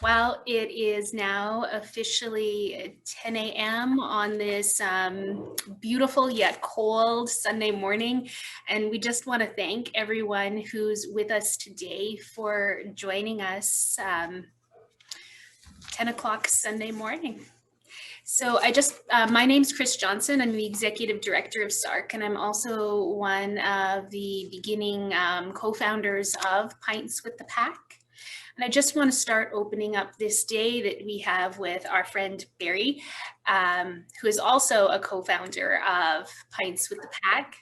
Well, it is now officially 10 a.m. on this beautiful yet cold Sunday morning. And we just want to thank everyone who's with us today for joining us 10 o'clock Sunday morning. So my name's Chris Johnson. I'm the Executive Director of SARC, and I'm also one of the beginning co-founders of Pints with the Pack. And I just want to start opening up this day that we have with our friend Barry, who is also a co-founder of Pints with the Pack.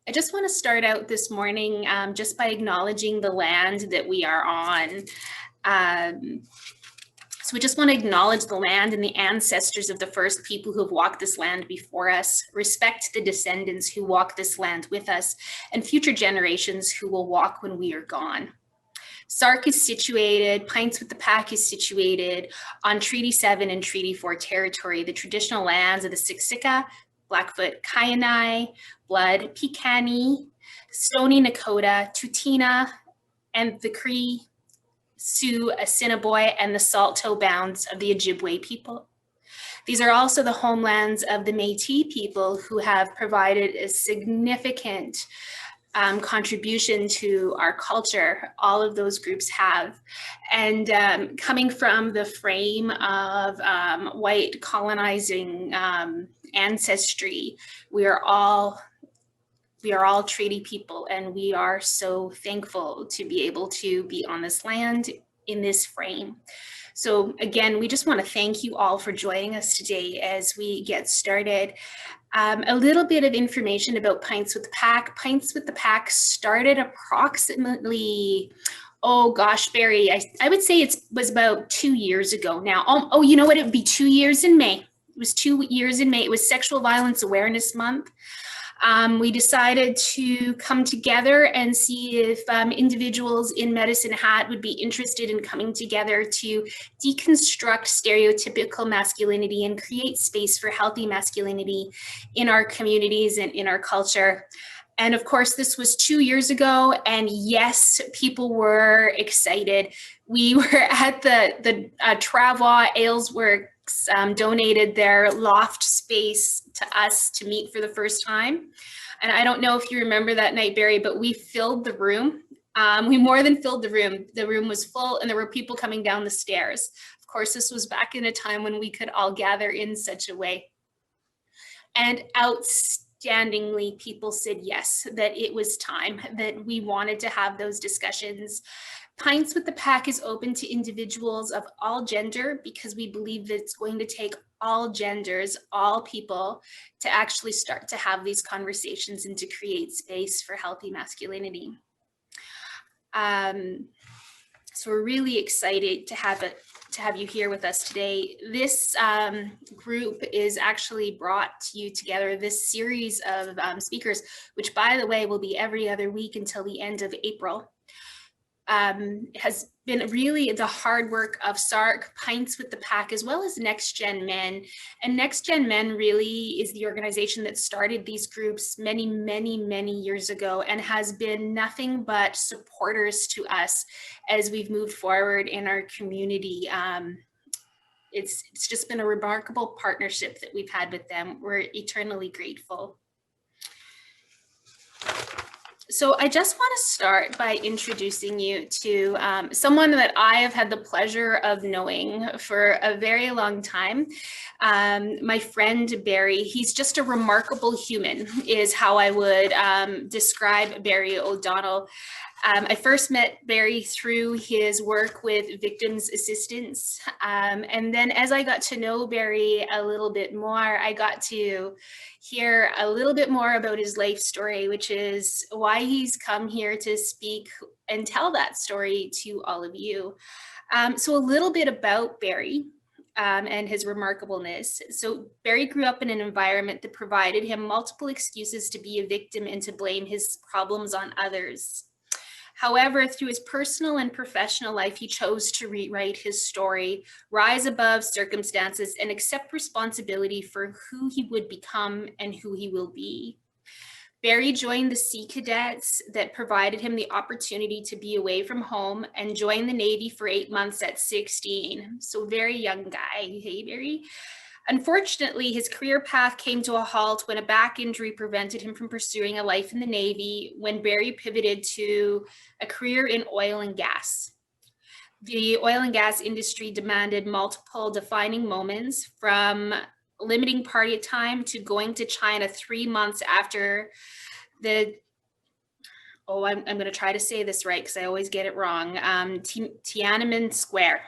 I just want to start out this morning just by acknowledging the land that we are on. So we just want to acknowledge the land and the ancestors of the first people who have walked this land before us, respect the descendants who walk this land with us, and future generations who will walk when we are gone. SARC is situated, Pints with the Pack is situated on Treaty 7 and Treaty 4 territory, the traditional lands of the Siksika, Blackfoot Kainai, Blood Piikani, Stoney Nakoda, Tutina, and the Cree, Sioux, Assiniboine, and the Saulteaux bounds of the Ojibwe people. These are also the homelands of the Métis people who have provided a significant contribution to our culture. All of those groups have. And coming from the frame of white colonizing ancestry, we are all treaty people, and we are so thankful to be able to be on this land in this frame. So again, we just want to thank you all for joining us today as we get started. A little bit of information about Pints with the Pack. Pints with the Pack started approximately, oh gosh, Barry, I would say it was about 2 years ago now. Oh, you know what? It would be 2 years in May. It was 2 years in May. It was Sexual Violence Awareness Month. We decided to come together and see if individuals in Medicine Hat would be interested in coming together to deconstruct stereotypical masculinity and create space for healthy masculinity in our communities and in our culture. And of course, this was 2 years ago, and yes, people were excited. We were at the Travois Alesworks donated their loft space to us to meet for the first time. And I don't know if you remember that night, Barry, but we filled the room. We more than filled the room. The room was full, and there were people coming down the stairs. Of course, this was back in a time when we could all gather in such a way. And outstandingly, people said yes, that it was time, that we wanted to have those discussions. Pints with the Pack is open to individuals of all gender because we believe that it's going to take all genders, all people, to actually start to have these conversations and to create space for healthy masculinity. So we're really excited to have you here with us today. This group is actually brought you together, this series of speakers, which by the way will be every other week until the end of April. Has been really the hard work of SARC, Pints with the Pack, as well as Next Gen Men. And Next Gen Men really is the organization that started these groups many, many, many years ago and has been nothing but supporters to us as we've moved forward in our community. It's just been a remarkable partnership that we've had with them. We're eternally grateful. So I just want to start by introducing you to someone that I have had the pleasure of knowing for a very long time. My friend Barry, he's just a remarkable human, is how I would describe Barry O'Donnell. I first met Barry through his work with victims assistance. And then as I got to know Barry a little bit more, I got to hear a little bit more about his life story, which is why he's come here to speak and tell that story to all of you. So a little bit about Barry and his remarkableness. So Barry grew up in an environment that provided him multiple excuses to be a victim and to blame his problems on others. However, through his personal and professional life, he chose to rewrite his story, rise above circumstances, and accept responsibility for who he would become and who he will be. Barry joined the Sea Cadets that provided him the opportunity to be away from home and joined the Navy for 8 months at 16. So very young guy. Hey, Barry. Unfortunately, his career path came to a halt when a back injury prevented him from pursuing a life in the Navy when Barry pivoted to a career in oil and gas. The oil and gas industry demanded multiple defining moments, from limiting party time to going to China 3 months after the I'm going to try to say this right because I always get it wrong. Tiananmen Square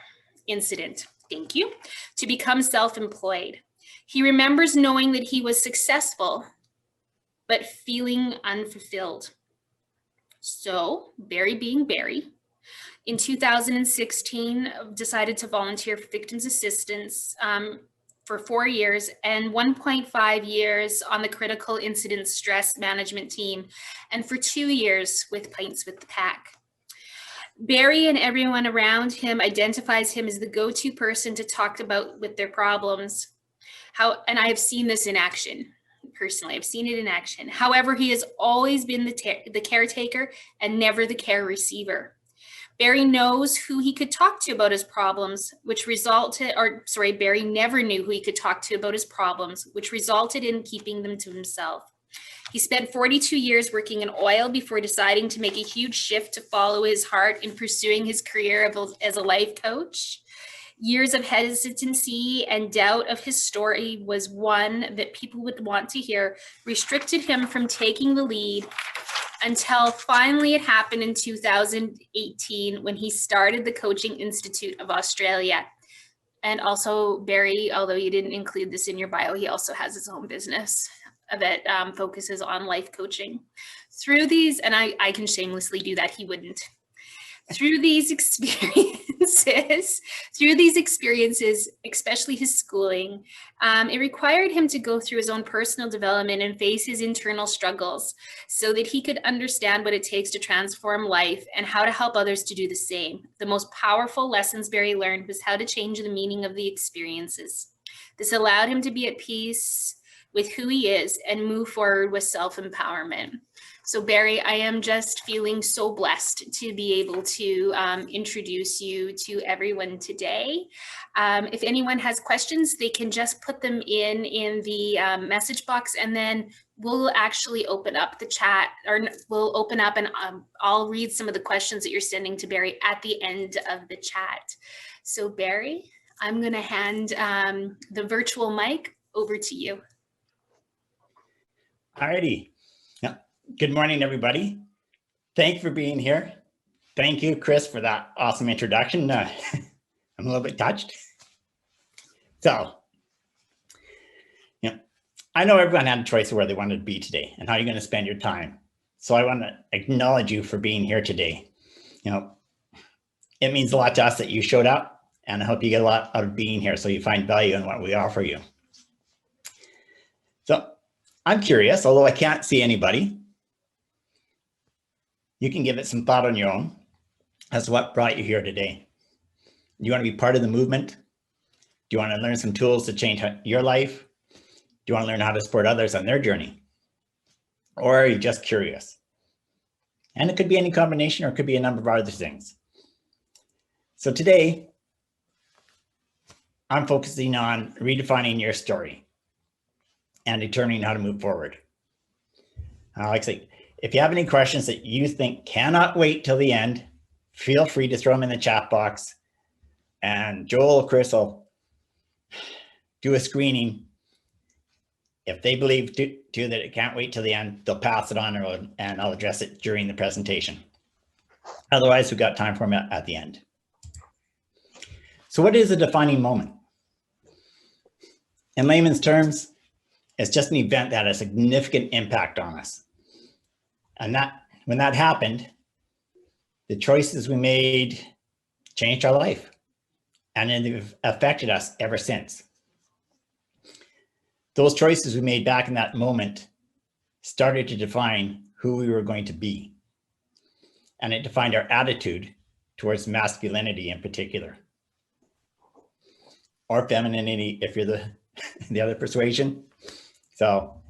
incident. Thank you. To become self-employed. He remembers knowing that he was successful, but feeling unfulfilled. So Barry, being Barry, in 2016, decided to volunteer for victims assistance for 4 years and 1.5 years on the critical incident stress management team, and for 2 years with Pints with the Pack. Barry and everyone around him identifies him as the go-to person to talk about with their problems. And I have seen this in action. Personally, I've seen it in action. However, he has always been the caretaker and never the care receiver. Barry knows who he could talk to about his problems, Barry never knew who he could talk to about his problems, which resulted in keeping them to himself. He spent 42 years working in oil before deciding to make a huge shift to follow his heart in pursuing his career as a life coach. Years of hesitancy and doubt of his story was one that people would want to hear, restricted him from taking the lead until finally it happened in 2018 when he started the Coaching Institute of Australia. And also Barry, although you didn't include this in your bio, he also has his own business that focuses on life coaching. Through these, and I can shamelessly do that, he wouldn't. Through these experiences, especially his schooling, it required him to go through his own personal development and face his internal struggles so that he could understand what it takes to transform life and how to help others to do the same. The most powerful lessons Barry learned was how to change the meaning of the experiences. This allowed him to be at peace with who he is and move forward with self-empowerment. So Barry, I am just feeling so blessed to be able to introduce you to everyone today. If anyone has questions, they can just put them in the message box, and then we'll actually open up the chat, or we'll open up and I'll read some of the questions that you're sending to Barry at the end of the chat. So Barry, I'm going to hand the virtual mic over to you. Alrighty. Good morning, everybody. Thank you for being here. Thank you, Chris, for that awesome introduction. I'm a little bit touched. So, I know everyone had a choice of where they wanted to be today and how you're going to spend your time. So I want to acknowledge you for being here today. It means a lot to us that you showed up, and I hope you get a lot out of being here so you find value in what we offer you. So I'm curious, although I can't see anybody, you can give it some thought on your own as to what brought you here today. Do you want to be part of the movement? Do you want to learn some tools to change your life? Do you want to learn how to support others on their journey? Or are you just curious? And it could be any combination, or it could be a number of other things. So today, I'm focusing on redefining your story and determining how to move forward. Like I say, if you have any questions that you think cannot wait till the end, feel free to throw them in the chat box, and Joel or Chris will do a screening. If they believe too that it can't wait till the end, they'll pass it on, and I'll address it during the presentation. Otherwise, we've got time for them at the end. So what is a defining moment? In layman's terms, it's just an event that had a significant impact on us. And when that happened, the choices we made changed our life, and they've affected us ever since. Those choices we made back in that moment started to define who we were going to be. And it defined our attitude towards masculinity in particular, or femininity if you're the other persuasion. So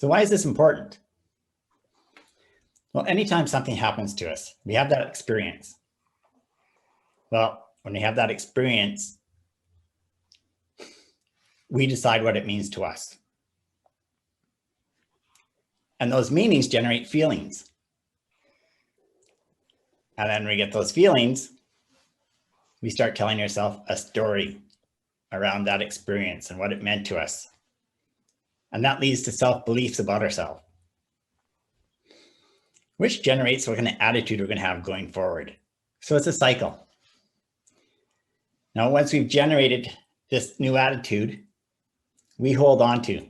So why is this important? Well, anytime something happens to us, we have that experience. Well, when we have that experience, we decide what it means to us. And those meanings generate feelings. And then we get those feelings, we start telling ourselves a story around that experience and what it meant to us. And that leads to self-beliefs about ourselves, which generates what kind of attitude we're going to have going forward. So it's a cycle. Now, once we've generated this new attitude, we hold on to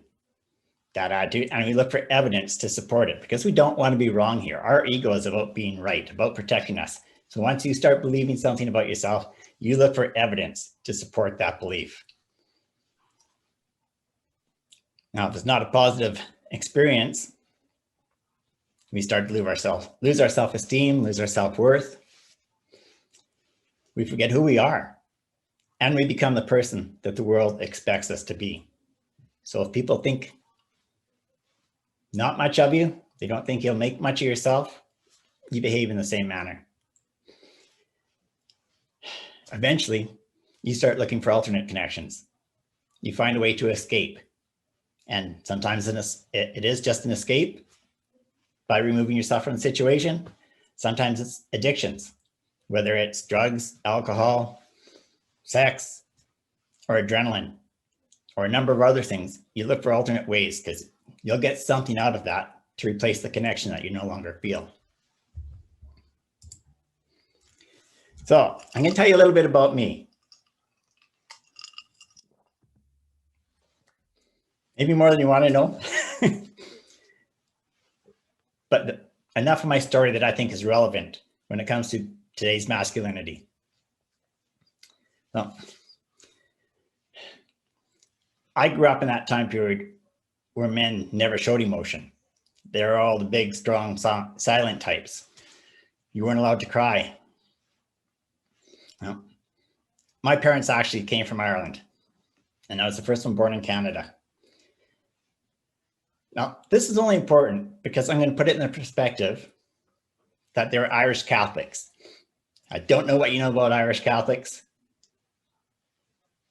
that attitude and we look for evidence to support it, because we don't want to be wrong here. Our ego is about being right, about protecting us. So once you start believing something about yourself, you look for evidence to support that belief. Now, if it's not a positive experience, we start to lose our self-esteem, lose our self-worth. We forget who we are, and we become the person that the world expects us to be. So if people think not much of you, they don't think you'll make much of yourself, you behave in the same manner. Eventually, you start looking for alternate connections. You find a way to escape. And sometimes it is just an escape by removing yourself from the situation. Sometimes it's addictions, whether it's drugs, alcohol, sex, or adrenaline, or a number of other things. You look for alternate ways because you'll get something out of that to replace the connection that you no longer feel. So I'm going to tell you a little bit about me. Maybe more than you want to know. But enough of my story that I think is relevant when it comes to today's masculinity. Well, I grew up in that time period where men never showed emotion. They're all the big, strong, silent types. You weren't allowed to cry. Well, my parents actually came from Ireland, and I was the first one born in Canada. Now, this is only important because I'm going to put it in the perspective that they're Irish Catholics. I don't know what you know about Irish Catholics,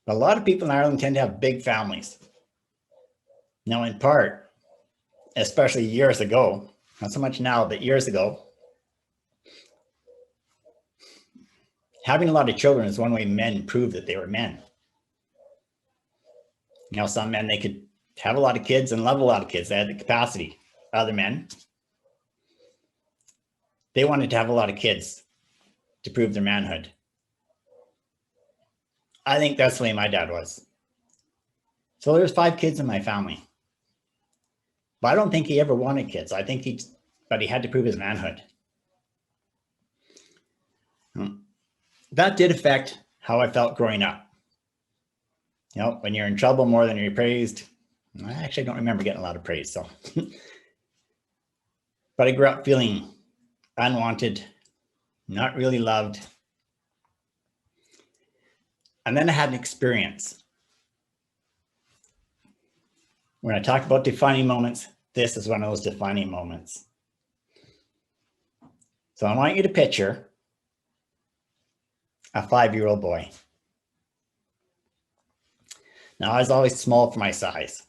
but a lot of people in Ireland tend to have big families. Now, in part, especially years ago, not so much now, but years ago, having a lot of children is one way men proved that they were men. You know, some men, they could have a lot of kids and love a lot of kids. They had the capacity. Other men, they wanted to have a lot of kids to prove their manhood. I think that's the way my dad was. So there's 5 kids in my family. But I don't think he ever wanted kids. I think but he had to prove his manhood. That did affect how I felt growing up. You know, when you're in trouble more than you're praised. I actually don't remember getting a lot of praise, so. But I grew up feeling unwanted, not really loved. And then I had an experience. When I talk about defining moments, this is one of those defining moments. So I want you to picture a 5-year-old boy. Now, I was always small for my size.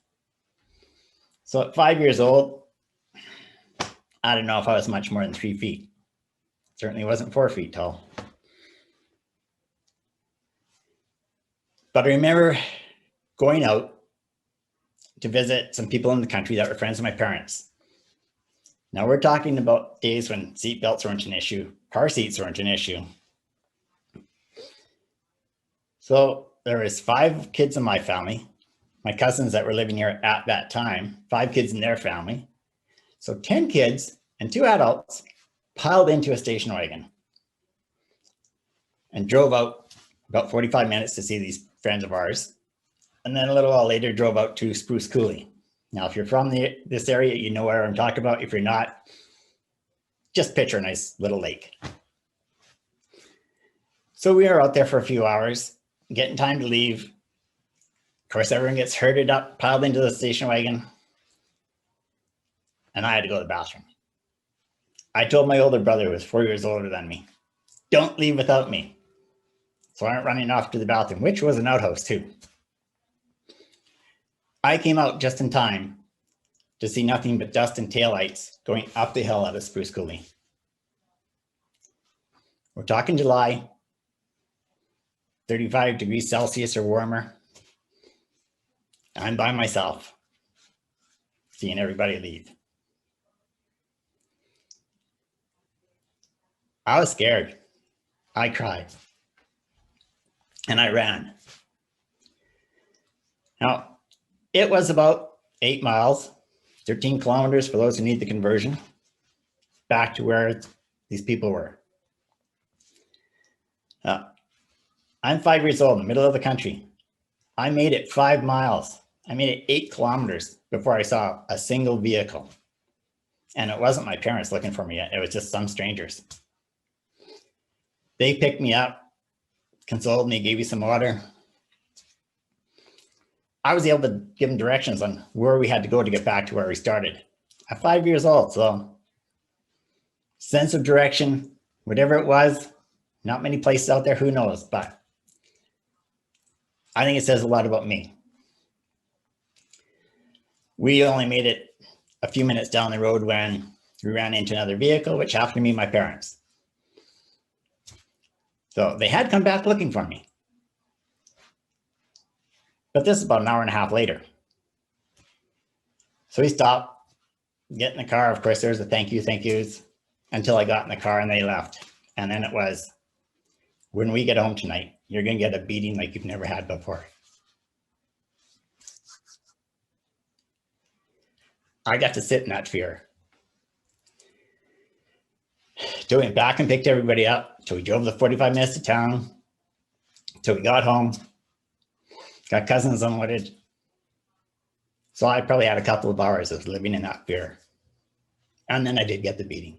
So at 5 years old, I don't know if I was much more than 3 feet. Certainly wasn't 4 feet tall. But I remember going out to visit some people in the country that were friends of my parents. Now we're talking about days when seatbelts weren't an issue, car seats weren't an issue. So there was 5 kids in my family, my cousins that were living here at that time, 5 kids in their family. So 10 kids and 2 adults piled into a station wagon and drove out about 45 minutes to see these friends of ours. And then a little while later drove out to Spruce Coulee. Now, if you're from this area, you know where I'm talking about. If you're not, just picture a nice little lake. So we were out there for a few hours, getting time to leave. Of course, everyone gets herded up, piled into the station wagon. and I had to go to the bathroom. I told my older brother, who was 4 years older than me, don't leave without me. So I went running off to the bathroom, which was an outhouse too. I came out just in time to see nothing but dust and taillights going up the hill out of Spruce Coulee. We're talking July, 35 degrees Celsius or warmer. I'm by myself, seeing everybody leave. I was scared. I cried. And I ran. Now, it was about 8 miles, 13 kilometers for those who need the conversion, back to where these people were. I'm 5 years old in the middle of the country. I made it 5 miles. I made it 8 kilometers before I saw a single vehicle. And it wasn't my parents looking for me yet. It was just some strangers. They picked me up, consoled me, gave me some water. I was able to give them directions on where we had to go to get back to where we started. At 5 years old, so sense of direction, whatever it was, not many places out there, who knows, but I think it says a lot about me. We only made it a few minutes down the road when we ran into another vehicle, which happened to be my parents. So they had come back looking for me. But this is about an hour and a half later. So we stopped, get in the car. Of course, there's a thank yous, until I got in the car and they left. And then it was, when we get home tonight, you're going to get a beating like you've never had before. I got to sit in that fear. Till we went back and picked everybody up, till we drove the 45 minutes to town, till we got home, got cousins unloaded. So I probably had a couple of hours of living in that fear. And then I did get the beating.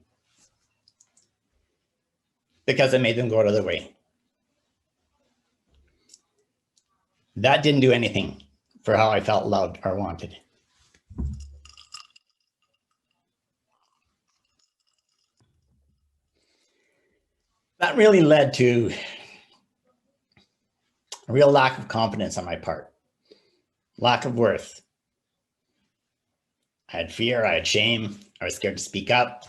Because I made them go out of their way. That didn't do anything for how I felt loved or wanted. That really led to a real lack of confidence on my part, lack of worth. I had fear, I had shame, I was scared to speak up.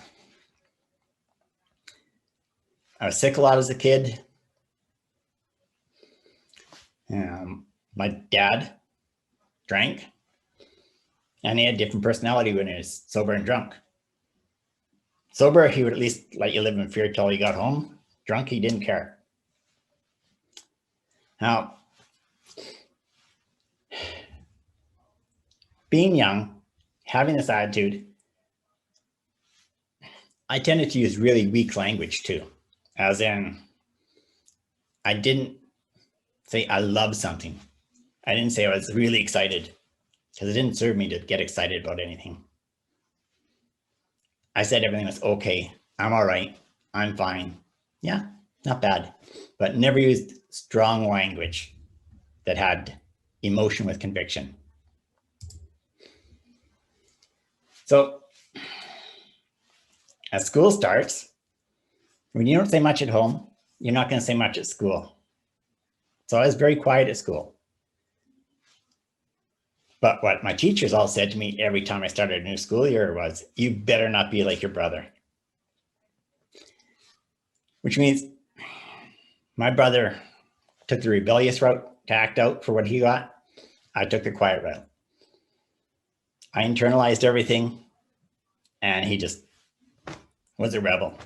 I was sick a lot as a kid. My dad drank, and he had a different personality when he was sober and drunk. Sober, he would at least let you live in fear till he got home. Drunk, he didn't care. Now, being young, having this attitude, I tended to use really weak language too. As in, I didn't say I love something. I didn't say I was really excited, because it didn't serve me to get excited about anything. I said everything was okay. I'm all right. I'm fine. Yeah, not bad. But never used strong language that had emotion with conviction. So as school starts, when you don't say much at home, you're not going to say much at school. So I was very quiet at school. But what my teachers all said to me every time I started a new school year was, you better not be like your brother. Which means my brother took the rebellious route to act out for what he got. I took the quiet route. I internalized everything, and he just was a rebel,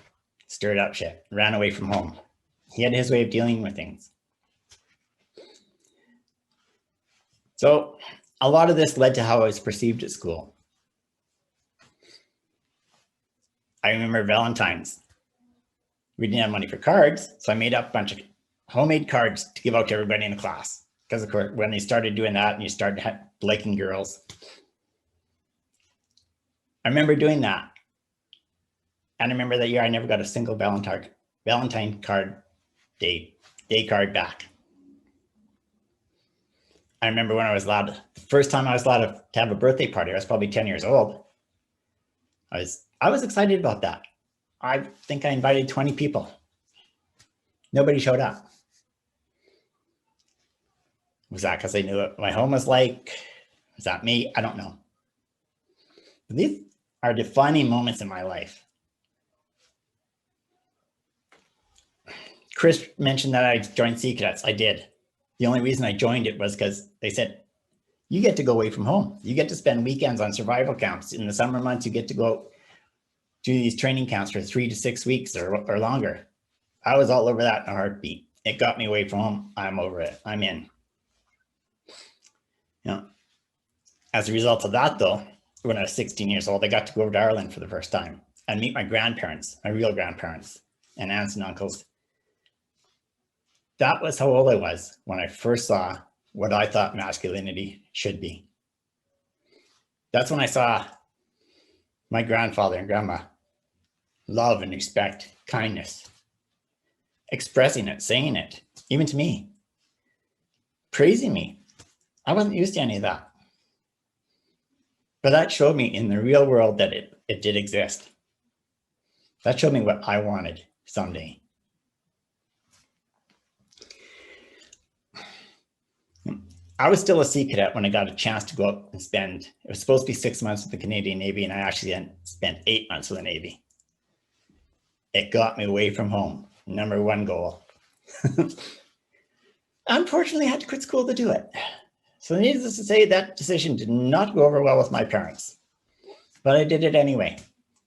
stirred up shit, ran away from home. He had his way of dealing with things. So a lot of this led to how I was perceived at school. I remember Valentine's. We didn't have money for cards, so I made up a bunch of homemade cards to give out to everybody in the class. Because of course, when they started doing that and you started liking girls, I remember doing that. And I remember that year I never got a single Valentine card day card back. I remember when I was allowed, the first time I was allowed to have a birthday party, I was probably 10 years old. I was excited about that. I think I invited 20 people. Nobody showed up. Was that because they knew what my home was like? Was that me? I don't know. But these are defining moments in my life. Chris mentioned that I joined Sea Cadets. I did. The only reason I joined it was because they said, you get to go away from home. You get to spend weekends on survival camps. In the summer months, you get to go do these training camps for 3 to 6 weeks or longer. I was all over that in a heartbeat. It got me away from home. I'm over it. I'm in. You know, as a result of that, though, when I was 16 years old, I got to go over to Ireland for the first time and meet my grandparents, my real grandparents and aunts and uncles. That was how old I was when I first saw what I thought masculinity should be. That's when I saw my grandfather and grandma love and respect, kindness, expressing it, saying it, even to me, praising me. I wasn't used to any of that. But that showed me in the real world that it did exist. That showed me what I wanted someday. I was still a Sea Cadet when I got a chance to go up and spend, it was supposed to be 6 months with the Canadian Navy, and I actually then spent 8 months with the Navy. It got me away from home, number one goal. Unfortunately, I had to quit school to do it. So needless to say, that decision did not go over well with my parents, but I did it anyway.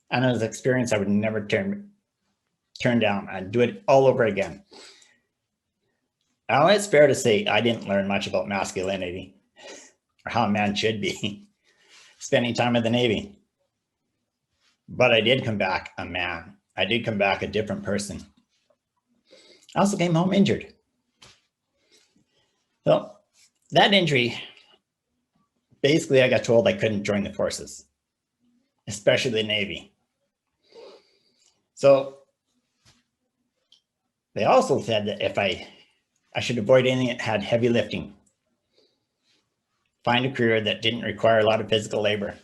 And it was an experience I would never turn down. I'd do it all over again. Now, it's fair to say I didn't learn much about masculinity or how a man should be spending time in the Navy. But I did come back a man. I did come back a different person. I also came home injured. So that injury, basically I got told I couldn't join the forces, especially the Navy. So they also said that if I should avoid anything that had heavy lifting, find a career that didn't require a lot of physical labor.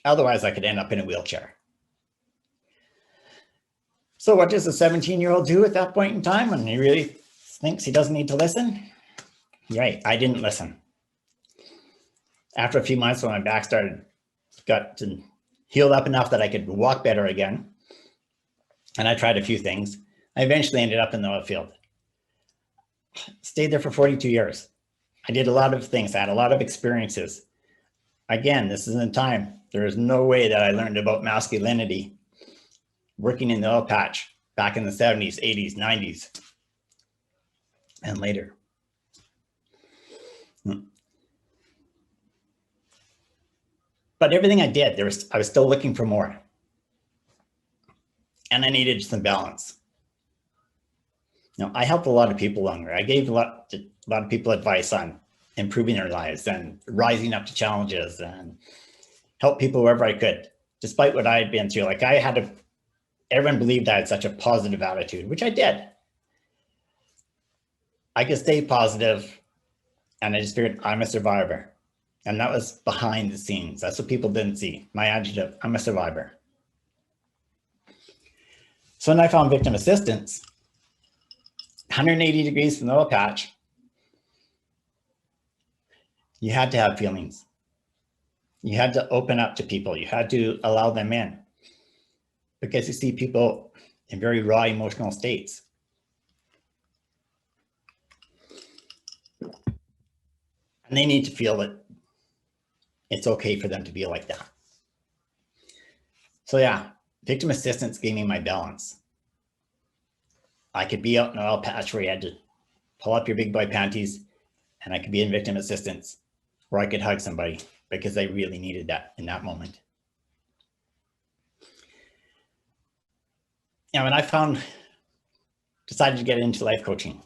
Otherwise, I could end up in a wheelchair. So what does a 17-year-old do at that point in time when he really thinks he doesn't need to listen? Right, I didn't listen. After a few months, when my back got to healed up enough that I could walk better again, and I tried a few things, I eventually ended up in the oil field. Stayed there for 42 years. I did a lot of things. I had a lot of experiences. Again, this is in time. There is no way that I learned about masculinity working in the oil patch back in the 70s, 80s, 90s, and later. But everything I did, I was still looking for more. And I needed some balance. You know, I helped a lot of people along there. I gave a lot of people advice on improving their lives and rising up to challenges and help people wherever I could, despite what I had been through. Like everyone believed I had such a positive attitude, which I did. I could stay positive, and I just figured I'm a survivor. And that was behind the scenes. That's what people didn't see. My attitude, I'm a survivor. So when I found victim assistance, 180 degrees from the oil patch, you had to have feelings. You had to open up to people. You had to allow them in, because you see people in very raw emotional states. And they need to feel that it's okay for them to be like that. So yeah, victim assistance gave me my balance. I could be out in an oil patch where you had to pull up your big boy panties, and I could be in victim assistance where I could hug somebody because I really needed that in that moment. Now, when I decided to get into life coaching,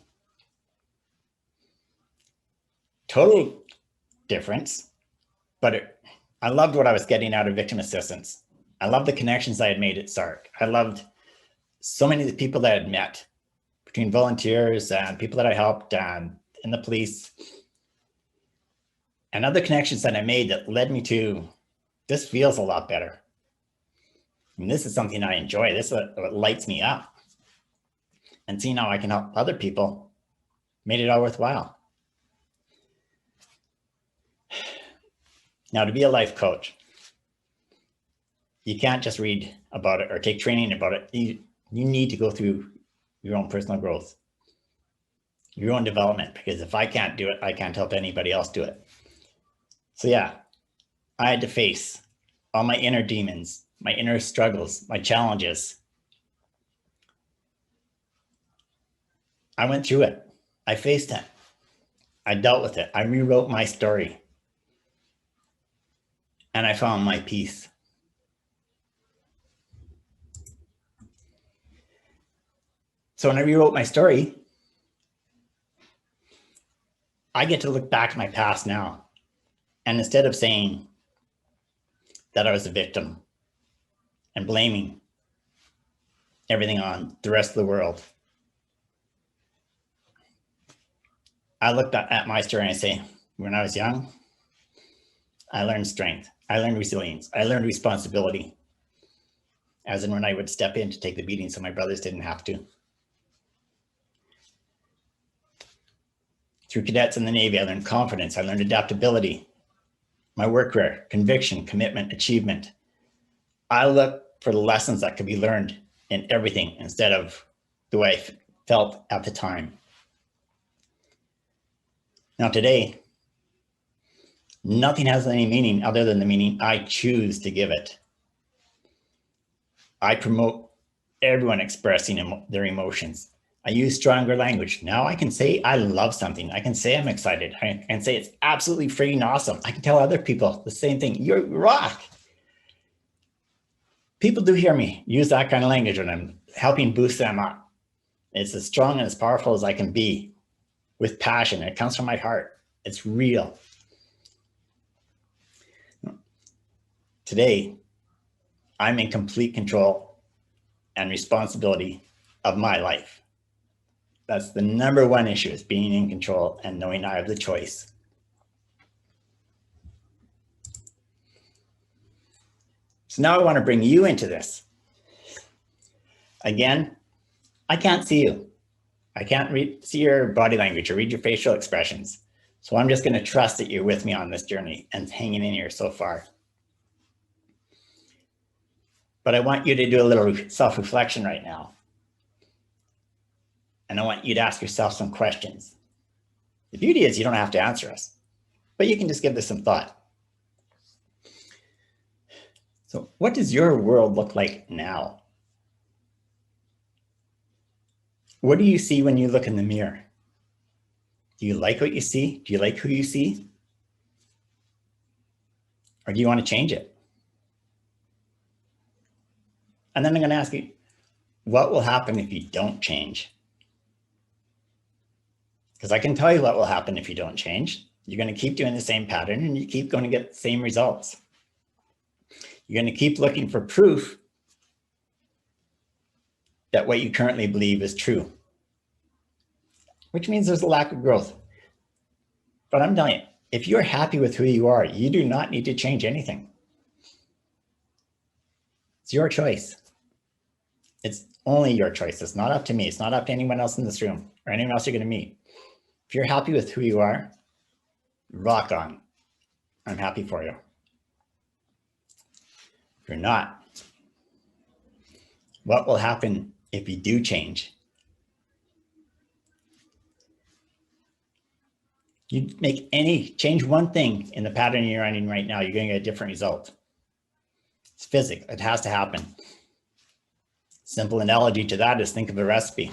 total difference, but I loved what I was getting out of victim assistance. I loved the connections I had made at SARC. I loved so many of the people that I had met between volunteers and people that I helped and in the police, and other connections that I made that led me to This feels a lot better. And this is something I enjoy. This is what lights me up. And seeing how I can help other people made it all worthwhile. Now, to be a life coach, you can't just read about it or take training about it. You need to go through your own personal growth, your own development, because if I can't do it, I can't help anybody else do it. So yeah, I had to face all my inner demons, my inner struggles, my challenges. I went through it. I faced it. I dealt with it. I rewrote my story. And I found my peace. So when I rewrote my story, I get to look back at my past now. And instead of saying that I was a victim and blaming everything on the rest of the world, I look back at my story and I say, when I was young, I learned strength. I learned resilience. I learned responsibility. As in when I would step in to take the beating so my brothers didn't have to. Through cadets in the Navy, I learned confidence. I learned adaptability. My work career, conviction, commitment, achievement. I look for the lessons that could be learned in everything instead of the way I felt at the time. Now today, nothing has any meaning other than the meaning I choose to give it. I promote everyone expressing their emotions. I use stronger language. Now I can say I love something. I can say I'm excited. I can say it's absolutely freaking awesome. I can tell other people the same thing. You rock. People do hear me use that kind of language when I'm helping boost them up. It's as strong and as powerful as I can be with passion. It comes from my heart. It's real. Today, I'm in complete control and responsibility of my life. That's the number one issue, is being in control and knowing I have the choice. So now I want to bring you into this. Again, I can't see you. I can't see your body language or read your facial expressions. So I'm just going to trust that you're with me on this journey and hanging in here so far. But I want you to do a little self-reflection right now. And I want you to ask yourself some questions. The beauty is you don't have to answer us, but you can just give this some thought. So what does your world look like now? What do you see when you look in the mirror? Do you like what you see? Do you like who you see? Or do you want to change it? And then I'm going to ask you, what will happen if you don't change? Because I can tell you what will happen if you don't change. You're going to keep doing the same pattern and you keep going to get the same results. You're going to keep looking for proof that what you currently believe is true, which means there's a lack of growth. But I'm telling you, if you're happy with who you are, you do not need to change anything. It's your choice. It's only your choice. It's not up to me. It's not up to anyone else in this room or anyone else you're going to meet. If you're happy with who you are, rock on. I'm happy for you. If you're not, what will happen if you do change? You change one thing in the pattern you're running right now, you're going to get a different result. It's physics. It has to happen. Simple analogy to that is think of a recipe.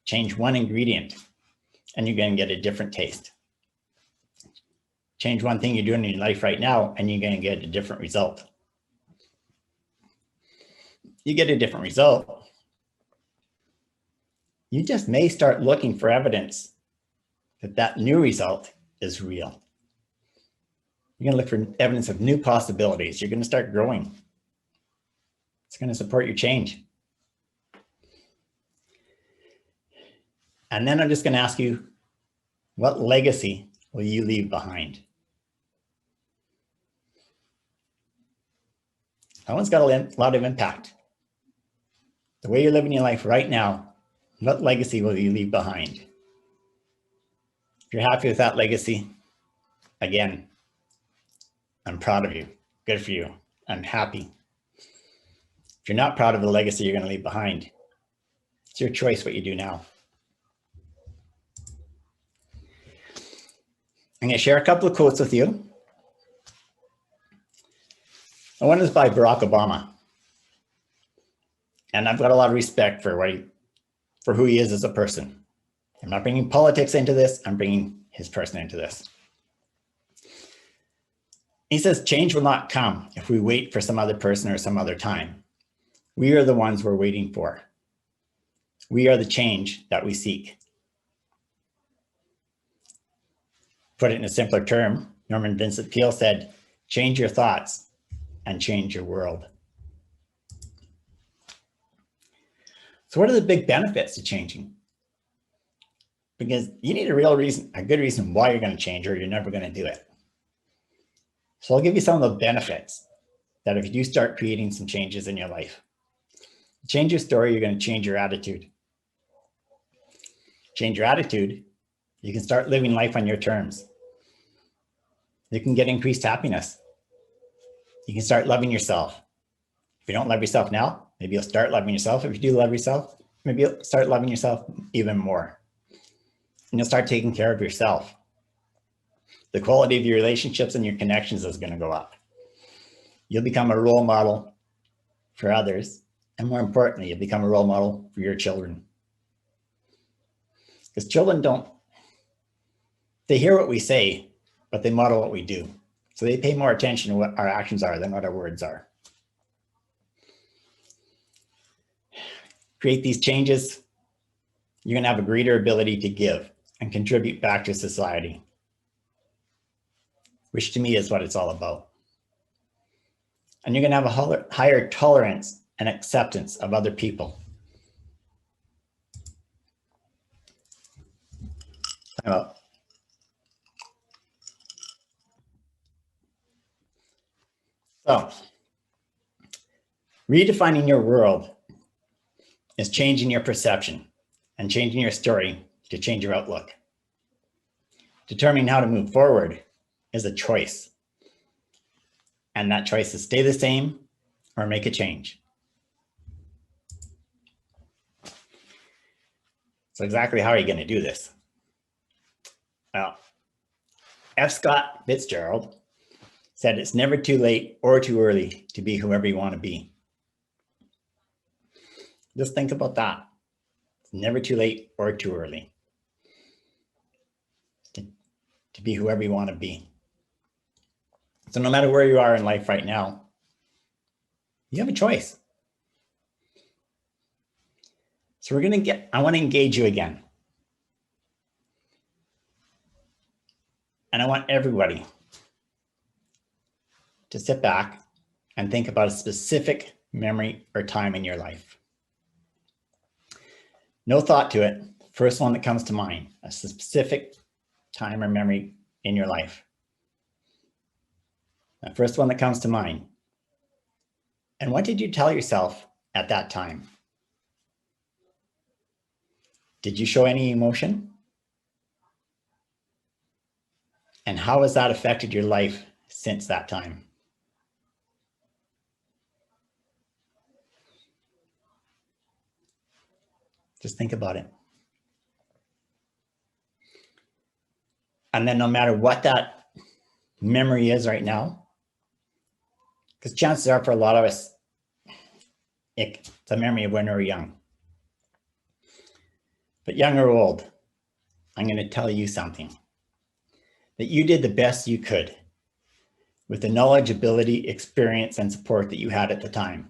Change one ingredient and you're going to get a different taste. Change one thing you're doing in your life right now and you're going to get a different result. You get a different result. You just may start looking for evidence that that new result is real. You're going to look for evidence of new possibilities. You're going to start growing. It's going to support your change. And then I'm just going to ask you, what legacy will you leave behind? That one's got a lot of impact. The way you're living your life right now, what legacy will you leave behind? If you're happy with that legacy, again, I'm proud of you. Good for you. I'm happy. If you're not proud of the legacy you're going to leave behind, it's your choice what you do now. I'm going to share a couple of quotes with you. One is by Barack Obama. And I've got a lot of respect for who he is as a person. I'm not bringing politics into this. I'm bringing his person into this. He says, change will not come if we wait for some other person or some other time. We are the ones we're waiting for. We are the change that we seek. Put it in a simpler term, Norman Vincent Peale said, change your thoughts and change your world. So what are the big benefits to changing? Because you need a good reason why you're going to change, or you're never going to do it. So I'll give you some of the benefits that if you do start creating some changes in your life. Change your story, you're going to change your attitude. Change your attitude, you can start living life on your terms. You can get increased happiness. You can start loving yourself. If you don't love yourself now, maybe you'll start loving yourself. If you do love yourself, maybe you'll start loving yourself even more. And you'll start taking care of yourself. The quality of your relationships and your connections is going to go up. You'll become a role model for others. And more importantly, you'll become a role model for your children. Because children they hear what we say, but they model what we do. So they pay more attention to what our actions are than what our words are. Create these changes, you're going to have a greater ability to give and contribute back to society, which to me is what it's all about. And you're going to have a higher tolerance and acceptance of other people. So, redefining your world is changing your perception and changing your story to change your outlook. Determining how to move forward is a choice. And that choice is stay the same or make a change. So exactly how are you going to do this? Well, F. Scott Fitzgerald said it's never too late or too early to be whoever you want to be. Just think about that. It's never too late or too early to be whoever you want to be. So no matter where you are in life right now, you have a choice. So I want to engage you again. And I want everybody to sit back and think about a specific memory or time in your life. No thought to it. First one that comes to mind, a specific time or memory in your life. The first one that comes to mind. And what did you tell yourself at that time? Did you show any emotion? And how has that affected your life since that time? Just think about it. And then no matter what that memory is right now, because chances are for a lot of us, it's a memory of when we were young. But young or old, I'm going to tell you something. That you did the best you could with the knowledge, ability, experience, and support that you had at the time.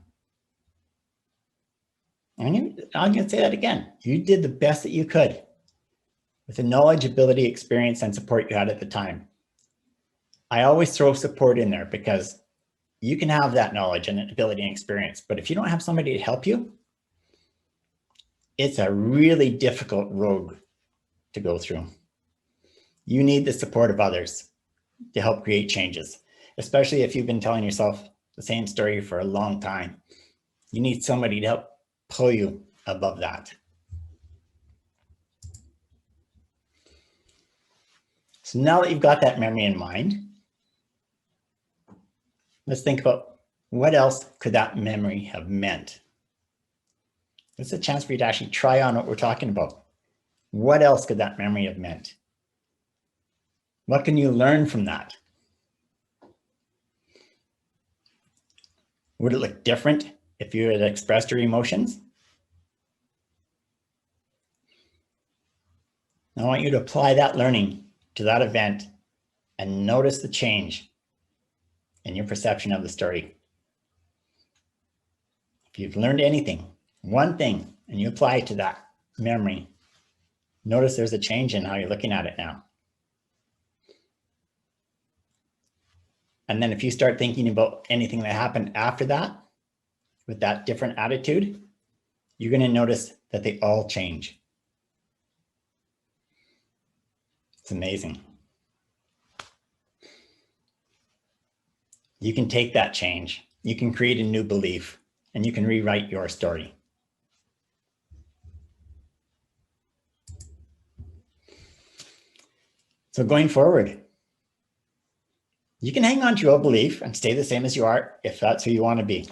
I'm going to say that again. You did the best that you could with the knowledge, ability, experience, and support you had at the time. I always throw support in there because you can have that knowledge and ability and experience, but if you don't have somebody to help you, it's a really difficult road to go through. You need the support of others to help create changes, especially if you've been telling yourself the same story for a long time. You need somebody to help pull you above that. So now that you've got that memory in mind, let's think about what else could that memory have meant? It's a chance for you to actually try on what we're talking about. What else could that memory have meant? What can you learn from that? Would it look different if you had expressed your emotions? I want you to apply that learning to that event and notice the change in your perception of the story. If you've learned anything, one thing, and you apply it to that memory, notice there's a change in how you're looking at it now. And then if you start thinking about anything that happened after that, with that different attitude, you're going to notice that they all change. It's amazing. You can take that change, you can create a new belief, and you can rewrite your story. So going forward, you can hang on to your old belief and stay the same as you are if that's who you want to be.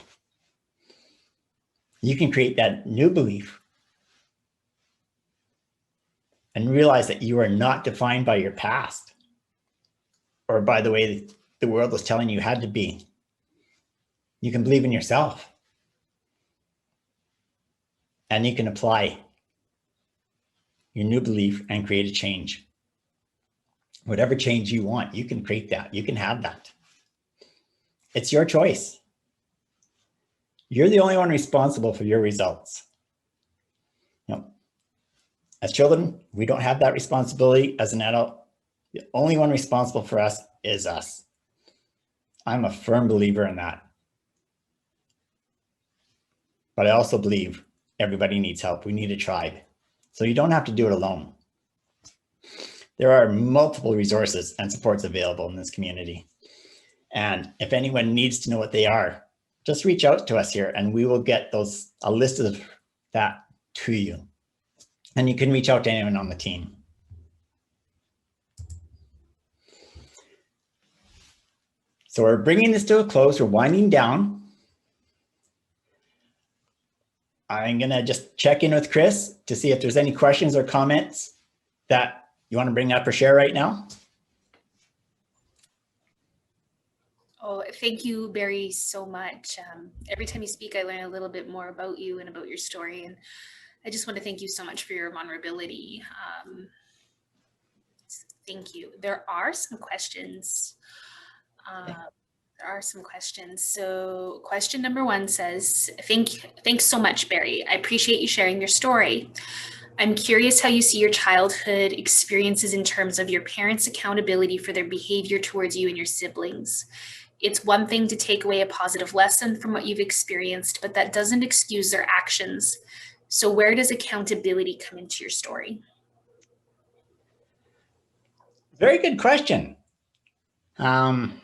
You can create that new belief and realize that you are not defined by your past or by the way the world was telling you had to be. You can believe in yourself and you can apply your new belief and create a change. Whatever change you want, you can create that. You can have that. It's your choice. You're the only one responsible for your results. As children, we don't have that responsibility. As an adult, the only one responsible for us is us. I'm a firm believer in that. But I also believe everybody needs help. We need a tribe. So you don't have to do it alone. There are multiple resources and supports available in this community. And if anyone needs to know what they are, just reach out to us here and we will get a list of that to you. And you can reach out to anyone on the team. So we're bringing this to a close. We're winding down. I'm going to just check in with Chris to see if there's any questions or comments that you want to bring up or share right now. Oh, thank you, Barry, so much. Every time you speak, I learn a little bit more about you and about your story. And I just want to thank you so much for your vulnerability. Thank you. There are some questions. So question number 1 says, thanks so much, Barry. I appreciate you sharing your story. I'm curious how you see your childhood experiences in terms of your parents' accountability for their behavior towards you and your siblings. It's one thing to take away a positive lesson from what you've experienced, but that doesn't excuse their actions. So where does accountability come into your story? Very good question. And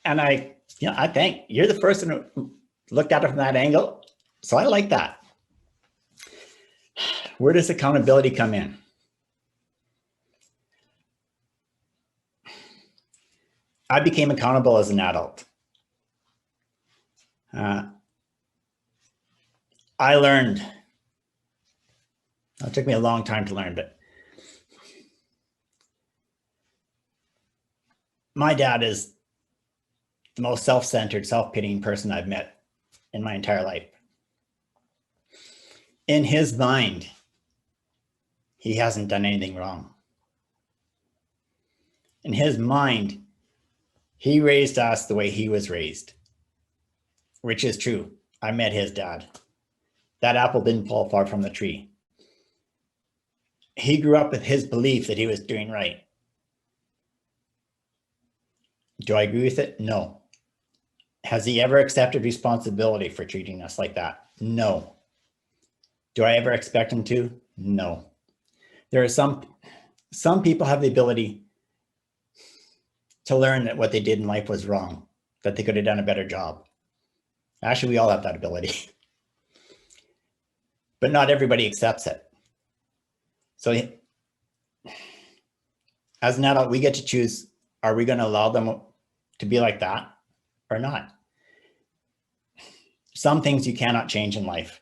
I think you're the person who looked at it from that angle. So I like that. Where does accountability come in? I became accountable as an adult. I learned, it took me a long time to learn, but my dad is the most self-centered, self-pitying person I've met in my entire life. In his mind, he hasn't done anything wrong. In his mind, he raised us the way he was raised, which is true. I met his dad. That apple didn't fall far from the tree. He grew up with his belief that he was doing right. Do I agree with it? No. Has he ever accepted responsibility for treating us like that? No. Do I ever expect him to? No. There are some people have the ability to learn that what they did in life was wrong that they could have done a better job. Actually, we all have that ability, but not everybody accepts it. So as an adult, we get to choose, are we going to allow them to be like that or not? Some things you cannot change in life,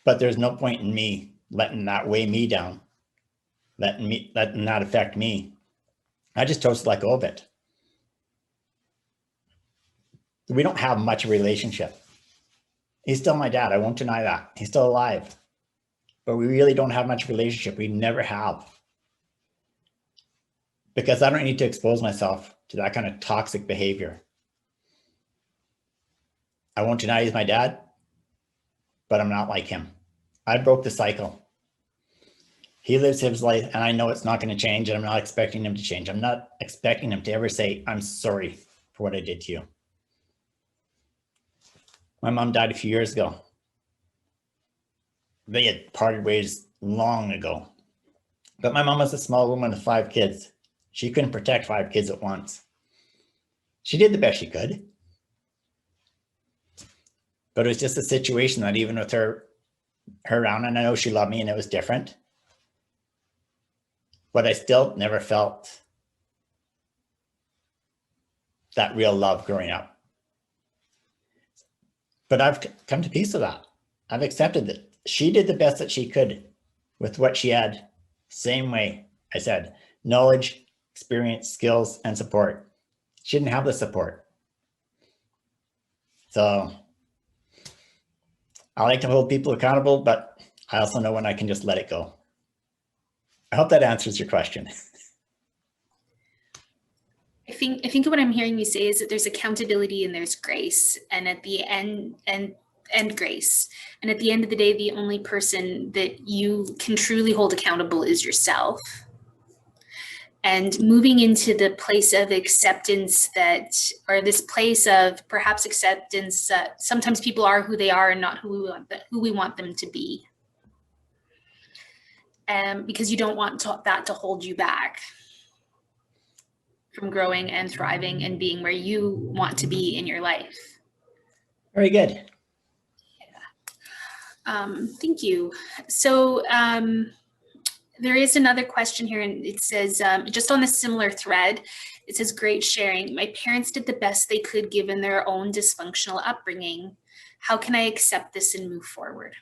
but there's no point in me letting that weigh me down, letting that affect me. I just chose to let go of it. We don't have much of a relationship. He's still my dad. I won't deny that. He's still alive, but we really don't have much relationship. We never have, because I don't need to expose myself to that kind of toxic behavior. I won't deny he's my dad, but I'm not like him. I broke the cycle. He lives his life, and I know it's not going to change, and I'm not expecting him to change. I'm not expecting him to ever say, I'm sorry for what I did to you. My mom died a few years ago. They had parted ways long ago. But my mom was a small woman with 5 kids. She couldn't protect 5 kids at once. She did the best she could. But it was just a situation that even with her around, and I know she loved me and it was different, but I still never felt that real love growing up. But I've come to peace with that. I've accepted that she did the best that she could with what she had. Same way I said, knowledge, experience, skills, and support. She didn't have the support. So I like to hold people accountable, but I also know when I can just let it go. I hope that answers your question. I think what I'm hearing you say is that there's accountability and there's grace, and at the end and grace. And at the end of the day, the only person that you can truly hold accountable is yourself. And moving into the place of acceptance or this place of perhaps acceptance that sometimes people are who they are and not who we want them to be. Because you don't want that to hold you back from growing and thriving and being where you want to be in your life. Very good. Thank you. So there is another question here, and it says, just on a similar thread, it says, great sharing. My parents did the best they could given their own dysfunctional upbringing. How can I accept this and move forward?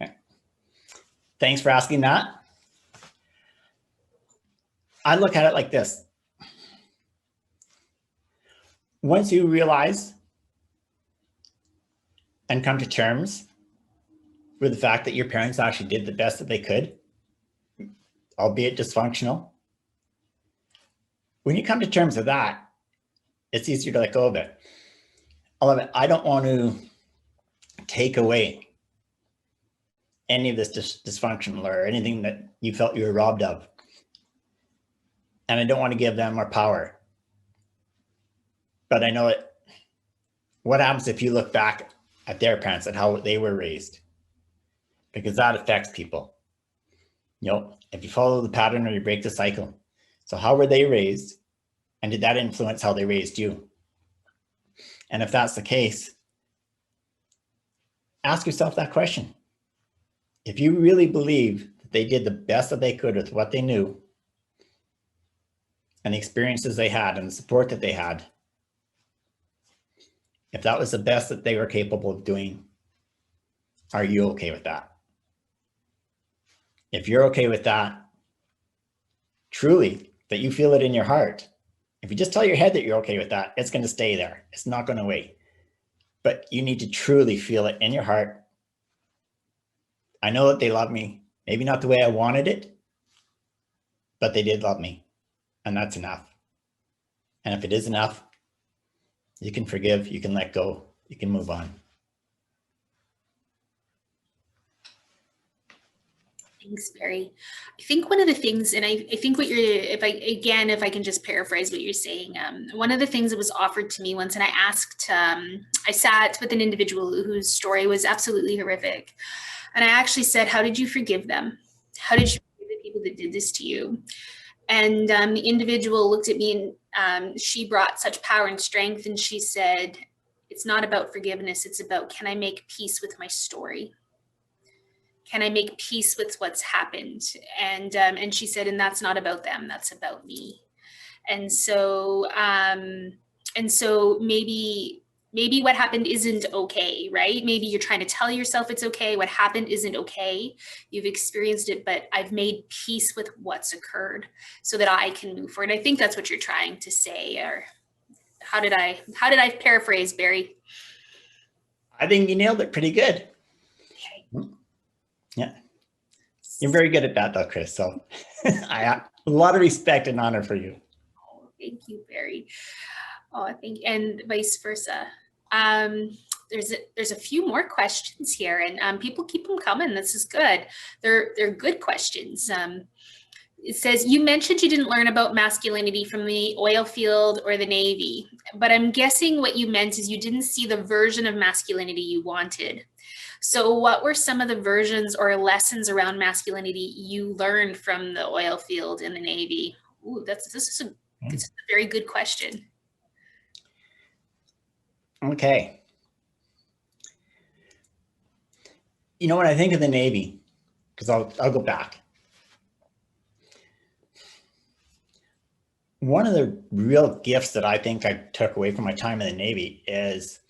Okay. Thanks for asking that. I look at it like this. Once you realize and come to terms with the fact that your parents actually did the best that they could, albeit dysfunctional, when you come to terms with that, it's easier to let go of it. I love it. I don't want to take away any of this dysfunctional or anything that you felt you were robbed of. And I don't want to give them more power. But I know it. What happens if you look back at their parents and how they were raised? Because that affects people. You know, if you follow the pattern or you break the cycle. So how were they raised? And did that influence how they raised you? And if that's the case, ask yourself that question. If you really believe that they did the best that they could with what they knew and the experiences they had and the support that they had, if that was the best that they were capable of doing, are you okay with that? If you're okay with that, truly, that you feel it in your heart, if you just tell your head that you're okay with that, it's going to stay there. It's not going away. But you need to truly feel it in your heart. I know that they love me, maybe not the way I wanted it, but they did love me. And that's enough. And if it is enough, you can forgive, you can let go, you can move on. Thanks, Barry. I think one of the things, and I think what if I can just paraphrase what you're saying, one of the things that was offered to me once, and I sat with an individual whose story was absolutely horrific. And I actually said, how did you forgive them? How did you forgive the people that did this to you? the individual looked at me, and she brought such power and strength, and she said, it's not about forgiveness, it's about, can I make peace with my story? Can I make peace with what's happened? And she said, and that's not about them, that's about me. And so maybe what happened isn't okay, right? Maybe you're trying to tell yourself it's okay. What happened isn't okay. You've experienced it, but I've made peace with what's occurred so that I can move forward. I think that's what you're trying to say. Or how did I paraphrase, Barry? I think you nailed it pretty good. Okay. Yeah. You're very good at that though, Chris. So I have a lot of respect and honor for you. Oh, thank you, Barry. Oh, thank you. And vice versa. There's a few more questions here, and people keep them coming. This is good. They're good questions. It says, you mentioned you didn't learn about masculinity from the oil field or the Navy, but I'm guessing what you meant is you didn't see the version of masculinity you wanted. So what were some of the versions or lessons around masculinity you learned from the oil field and the Navy? Ooh, this is a very good question. Okay. You know, when I think of the Navy, because I'll go back. One of the real gifts that I think I took away from my time in the Navy is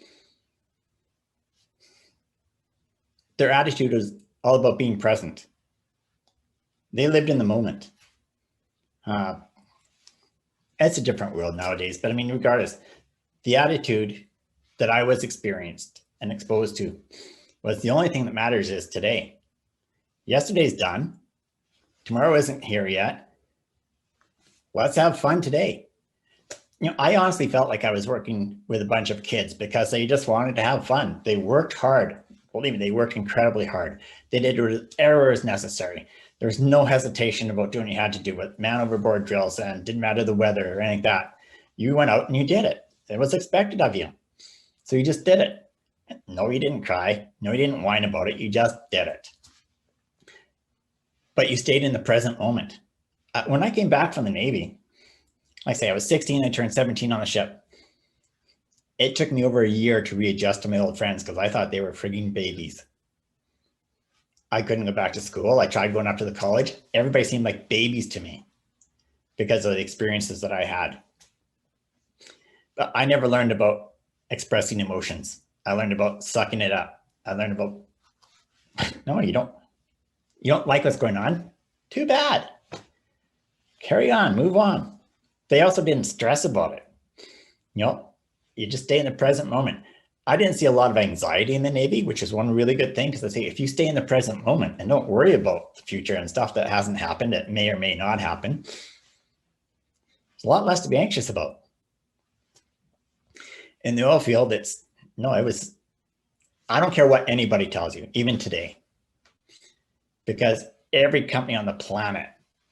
their attitude was all about being present. They lived in the moment. It's a different world nowadays, but I mean, regardless, the attitude that I was experienced and exposed to was the only thing that matters is today. Yesterday's done. Tomorrow isn't here yet. Let's have fun today. You know, I honestly felt like I was working with a bunch of kids because they just wanted to have fun. They worked hard. Believe me, they worked incredibly hard. They did whatever was necessary. There was no hesitation about doing what you had to do with man overboard drills, and didn't matter the weather or anything like that. You went out and you did it. It was expected of you. So you just did it. No, you didn't cry. No, you didn't whine about it. You just did it. But you stayed in the present moment. When I came back from the Navy, like I say, I was 16, I turned 17 on the ship. It took me over a year to readjust to my old friends because I thought they were frigging babies. I couldn't go back to school. I tried going up to the college. Everybody seemed like babies to me because of the experiences that I had. But I never learned about expressing emotions. I learned about sucking it up. I learned about, no, you don't like what's going on? Too bad. Carry on, move on. They also didn't stress about it. You know, you just stay in the present moment. I didn't see a lot of anxiety in the Navy, which is one really good thing, because I say if you stay in the present moment and don't worry about the future and stuff that hasn't happened, that may or may not happen, there's a lot less to be anxious about. In the oil field, I don't care what anybody tells you, even today, because every company on the planet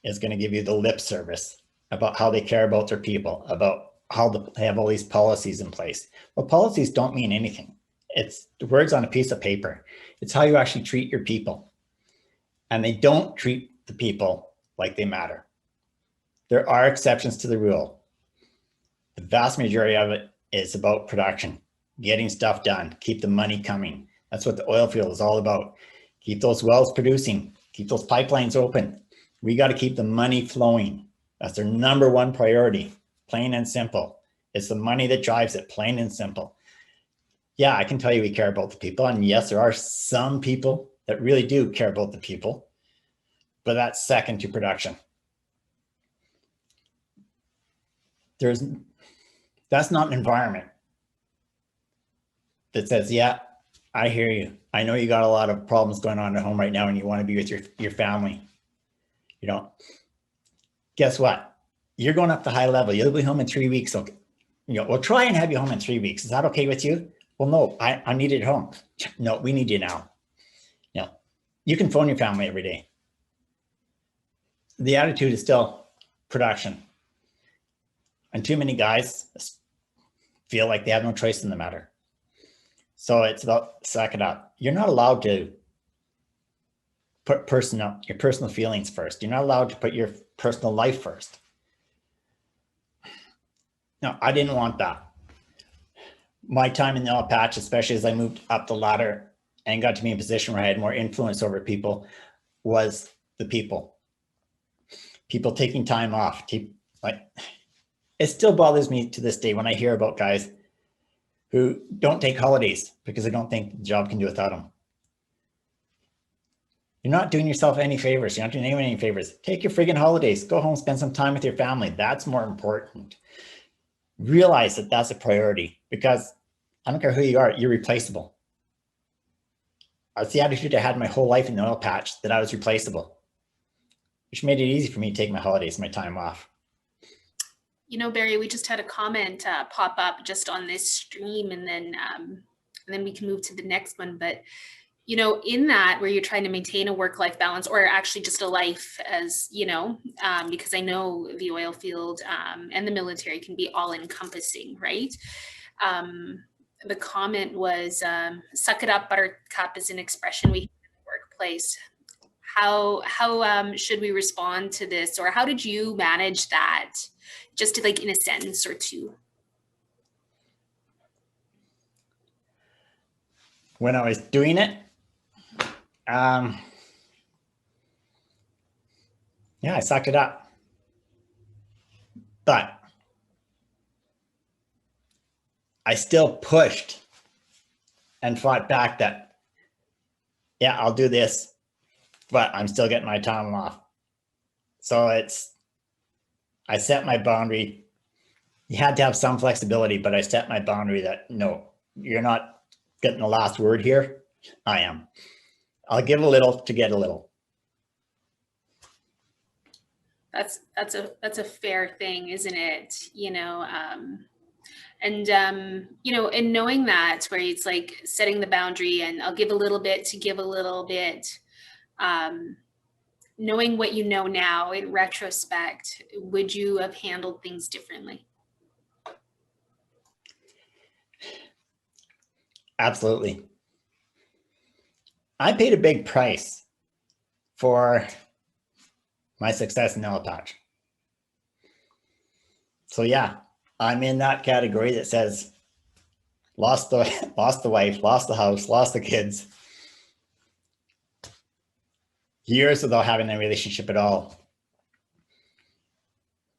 is going to give you the lip service about how they care about their people, about how they have all these policies in place. Well, policies don't mean anything. It's the words on a piece of paper. It's how you actually treat your people. And they don't treat the people like they matter. There are exceptions to the rule. The vast majority of it is about production, getting stuff done, keep the money coming. That's what the oil field is all about. Keep those wells producing, keep those pipelines open. We got to keep the money flowing. That's their number one priority, plain and simple. It's the money that drives it, plain and simple. Yeah, I can tell you we care about the people. And yes, there are some people that really do care about the people, but that's second to production. That's not an environment that says, yeah, I hear you. I know you got a lot of problems going on at home right now and you want to be with your family. You know, guess what? You're going up to high level. You'll be home in 3 weeks. Okay. You know, we'll try and have you home in 3 weeks. Is that okay with you? Well, no, I need it home. No, we need you now. You know, you can phone your family every day. The attitude is still production. And too many guys feel like they have no choice in the matter. So it's about suck it up. You're not allowed to put your personal feelings first. You're not allowed to put your personal life first. No, I didn't want that. My time in the oil patch, especially as I moved up the ladder and got to be in a position where I had more influence over people, was the people. People taking time off. Like, it still bothers me to this day when I hear about guys who don't take holidays because they don't think the job can do without them. You're not doing yourself any favors. You're not doing anyone any favors. Take your friggin' holidays. Go home, spend some time with your family. That's more important. Realize that that's a priority, because I don't care who you are, you're replaceable. That's the attitude I had my whole life in the oil patch, that I was replaceable, which made it easy for me to take my holidays, my time off. You know, Barry, we just had a comment pop up just on this stream, and then we can move to the next one. But, you know, in that, where you're trying to maintain a work-life balance, or actually just a life, as you know, because I know the oil field and the military can be all-encompassing, right? The comment was, "Suck it up, Buttercup," is an expression we have in the workplace. How should we respond to this, or how did you manage that? Just to, like, in a sentence or two. When I was doing it, yeah, I sucked it up. But I still pushed and fought back that, yeah, I'll do this, but I'm still getting my time off. So I set my boundary. You had to have some flexibility, but I set my boundary that, no, you're not getting the last word here. I am. I'll give a little to get a little. That's a fair thing, isn't it? You know, you know, and knowing that, where it's like setting the boundary, and I'll give a little bit to give a little bit. Knowing what you know now in retrospect, would you have handled things differently? Absolutely. I paid a big price for my success in the oil patch. So yeah, I'm in that category that says lost the wife, lost the house, lost the kids. Years without having a relationship at all.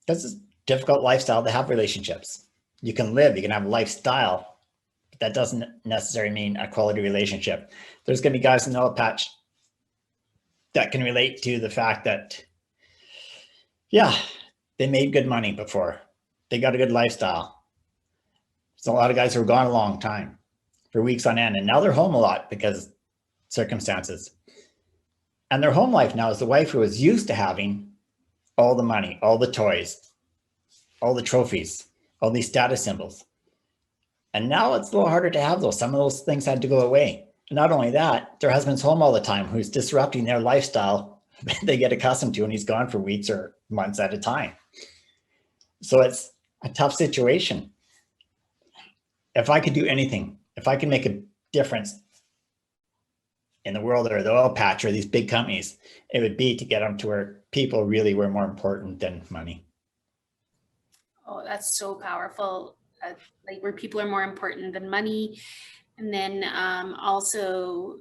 Because it's a difficult lifestyle to have relationships. You can live, you can have a lifestyle, but that doesn't necessarily mean a quality relationship. There's going to be guys in the oil patch that can relate to the fact that, yeah, they made good money before. They got a good lifestyle. There's a lot of guys who are gone a long time, for weeks on end, and now they're home a lot because circumstances. And their home life now is the wife who was used to having all the money, all the toys, all the trophies, all these status symbols. And now it's a little harder to have those. Some of those things had to go away. And not only that, their husband's home all the time, who's disrupting their lifestyle they get accustomed to, and he's gone for weeks or months at a time. So it's a tough situation. If I could do anything, if I could make a difference in the world, or the oil patch, or these big companies, it would be to get them to where people really were more important than money. Oh, that's so powerful. Like, where people are more important than money. And then also,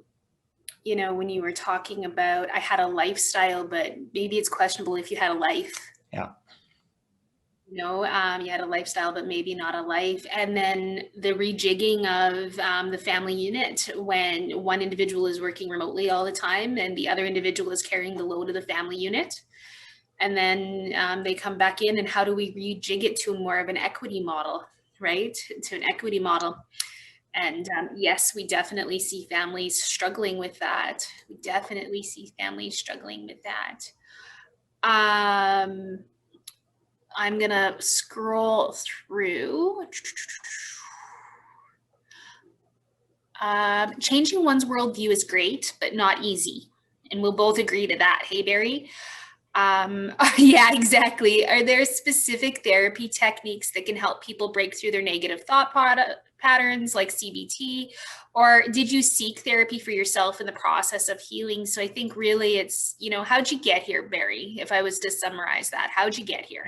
you know, when you were talking about, I had a lifestyle, but maybe it's questionable if you had a life. Yeah. You know, you had a lifestyle, but maybe not a life. And then the rejigging of the family unit, when one individual is working remotely all the time and the other individual is carrying the load of the family unit. And then they come back in, and how do we rejig it to more of an equity model, right? To an equity model. And yes, we definitely see families struggling with that. We definitely see families struggling with that. I'm gonna scroll through. Changing one's worldview is great, but not easy. And we'll both agree to that. Hey, Barry? Yeah, exactly. Are there specific therapy techniques that can help people break through their negative thought patterns like CBT, or did you seek therapy for yourself in the process of healing? So I think really it's, how'd you get here, Barry? If I was to summarize that, how'd you get here?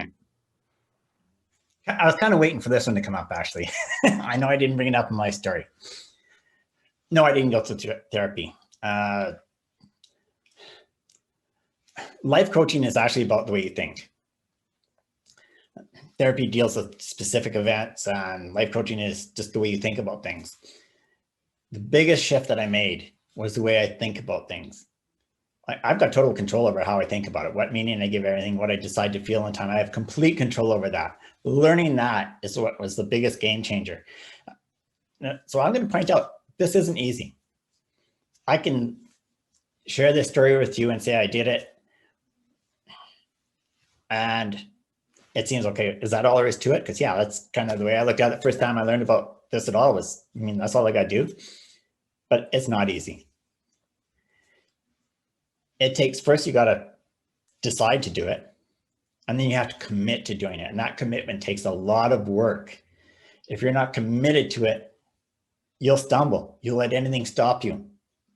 I was kind of waiting for this one to come up, actually. I know I didn't bring it up in my story. No, I didn't go to therapy. Life coaching is actually about the way you think. Therapy deals with specific events, and life coaching is just the way you think about things. The biggest shift that I made was the way I think about things. I've got total control over how I think about it, what meaning I give everything, what I decide to feel in time. I have complete control over that. Learning that is what was the biggest game changer. So I'm going to point out, this isn't easy. I can share this story with you and say I did it, and it seems okay. Is that all there is to it? Because yeah, that's kind of the way I looked at it. First time I learned about this at all was, that's all I got to do. But it's not easy. It takes, first you got to decide to do it, and then you have to commit to doing it. And that commitment takes a lot of work. If you're not committed to it, you'll stumble. You'll let anything stop you.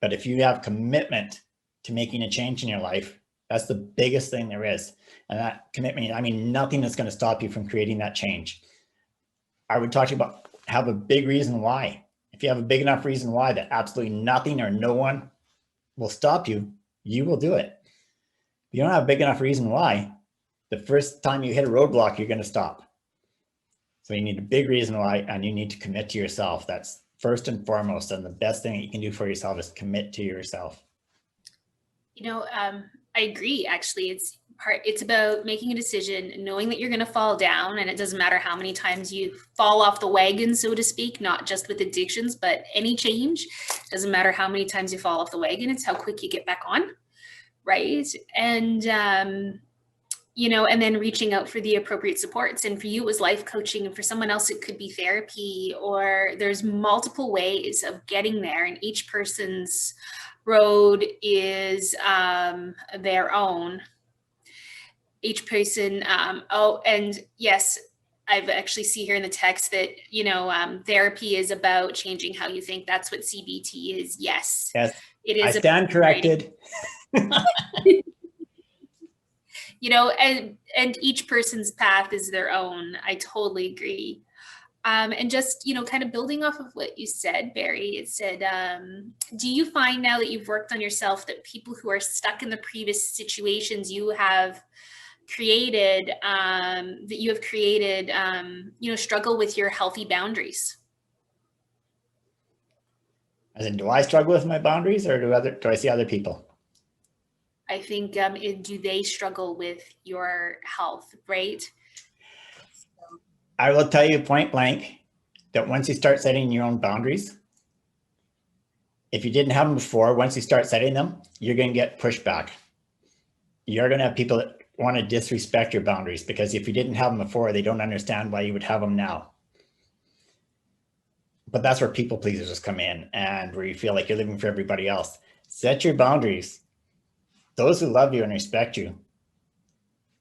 But if you have commitment to making a change in your life, that's the biggest thing there is. And that commitment, nothing is going to stop you from creating that change. I would talk to you about have a big reason why. If you have a big enough reason why that absolutely nothing or no one will stop you, you will do it. If you don't have a big enough reason why, the first time you hit a roadblock, you're going to stop. So you need a big reason why, and you need to commit to yourself. That's first and foremost. And the best thing that you can do for yourself is commit to yourself. I agree. Actually, it's about making a decision, knowing that you're going to fall down, and it doesn't matter how many times you fall off the wagon, so to speak, not just with addictions, but any change. Doesn't matter how many times you fall off the wagon, it's how quick you get back on, right? And and then reaching out for the appropriate supports. And for you, it was life coaching, and for someone else, it could be therapy, or there's multiple ways of getting there, and each person's road is their own. Each person, and yes, I've actually see here in the text that, therapy is about changing how you think. That's what CBT is. Yes. Yes. It is. I stand corrected. And each person's path is their own. I totally agree. And just, kind of building off of what you said, Barry, it said, do you find now that you've worked on yourself that people who are stuck in the previous situations you have created, struggle with your healthy boundaries? As in, do I struggle with my boundaries, or do I see other people? I think, do they struggle with your health, right? I will tell you point blank that once you start setting your own boundaries, if you didn't have them before, once you start setting them, you're going to get pushback. You're going to have people that want to disrespect your boundaries, because if you didn't have them before, they don't understand why you would have them now. But that's where people pleasers just come in, and where you feel like you're living for everybody else. Set your boundaries. Those who love you and respect you,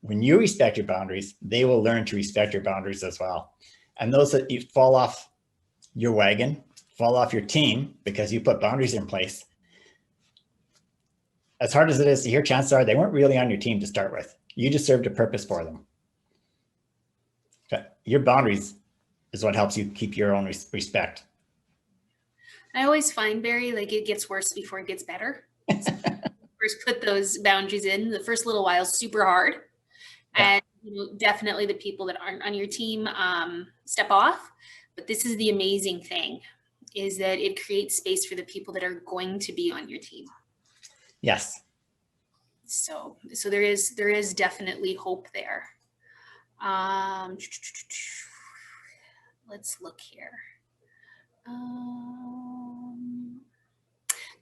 when you respect your boundaries, they will learn to respect your boundaries as well. And those that you fall off your wagon, fall off your team because you put boundaries in place, as hard as it is to hear, chances are they weren't really on your team to start with. You just served a purpose for them. Your boundaries is what helps you keep your own respect. I always find, Barry, like it gets worse before it gets better. First put those boundaries in, the first little while is super hard. Yeah. And definitely the people that aren't on your team step off. But this is the amazing thing, is that it creates space for the people that are going to be on your team. Yes. So there is definitely hope there. Let's look here.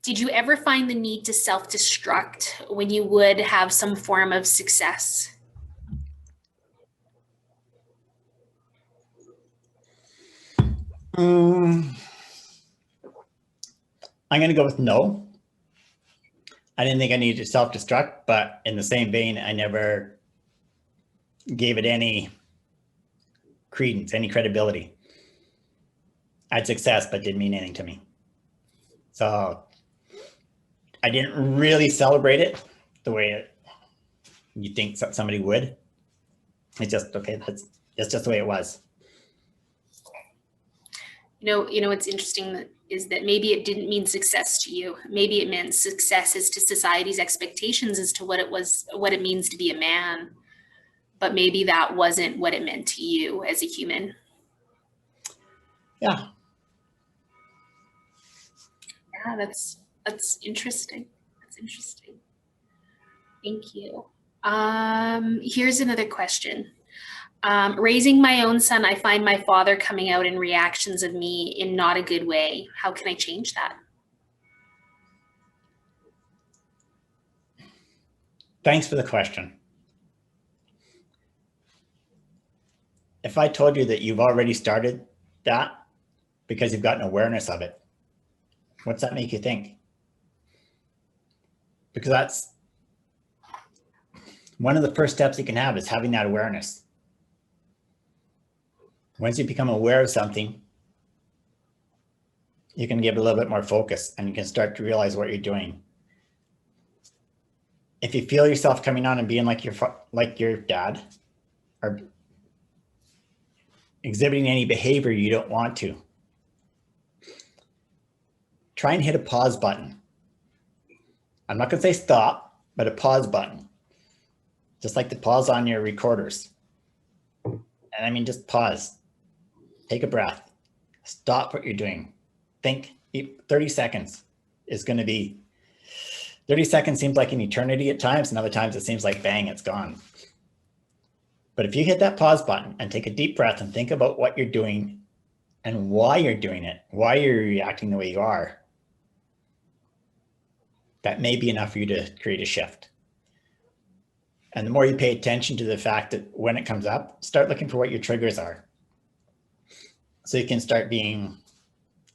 Did you ever find the need to self-destruct when you would have some form of success? I'm going to go with no. I didn't think I needed to self-destruct, but in the same vein, I never gave it any credence, any credibility. I had success, but didn't mean anything to me. So I didn't really celebrate it the way you think somebody would. It's just, okay, that's just the way it was. What's interesting is that maybe it didn't mean success to you. Maybe it meant success as to society's expectations as to what it means to be a man. But maybe that wasn't what it meant to you as a human. Yeah. Yeah, that's interesting. That's interesting. Thank you. Here's another question. Raising my own son, I find my father coming out in reactions of me in not a good way. How can I change that? Thanks for the question. If I told you that you've already started that because you've got an awareness of it, what's that make you think? Because that's one of the first steps you can have, is having that awareness. Once you become aware of something, you can give it a little bit more focus and you can start to realize what you're doing. If you feel yourself coming on and being like your dad, or exhibiting any behavior you don't want to, try and hit a pause button. I'm not going to say stop, but a pause button. Just like the pause on your recorders. And I mean, just pause. Take a breath. Stop what you're doing. Think. 30 seconds is going to be, 30 seconds seems like an eternity at times, and other times it seems like bang, it's gone. But if you hit that pause button and take a deep breath and think about what you're doing and why you're doing it, why you're reacting the way you are, that may be enough for you to create a shift. And the more you pay attention to the fact that when it comes up, start looking for what your triggers are. So you can start being,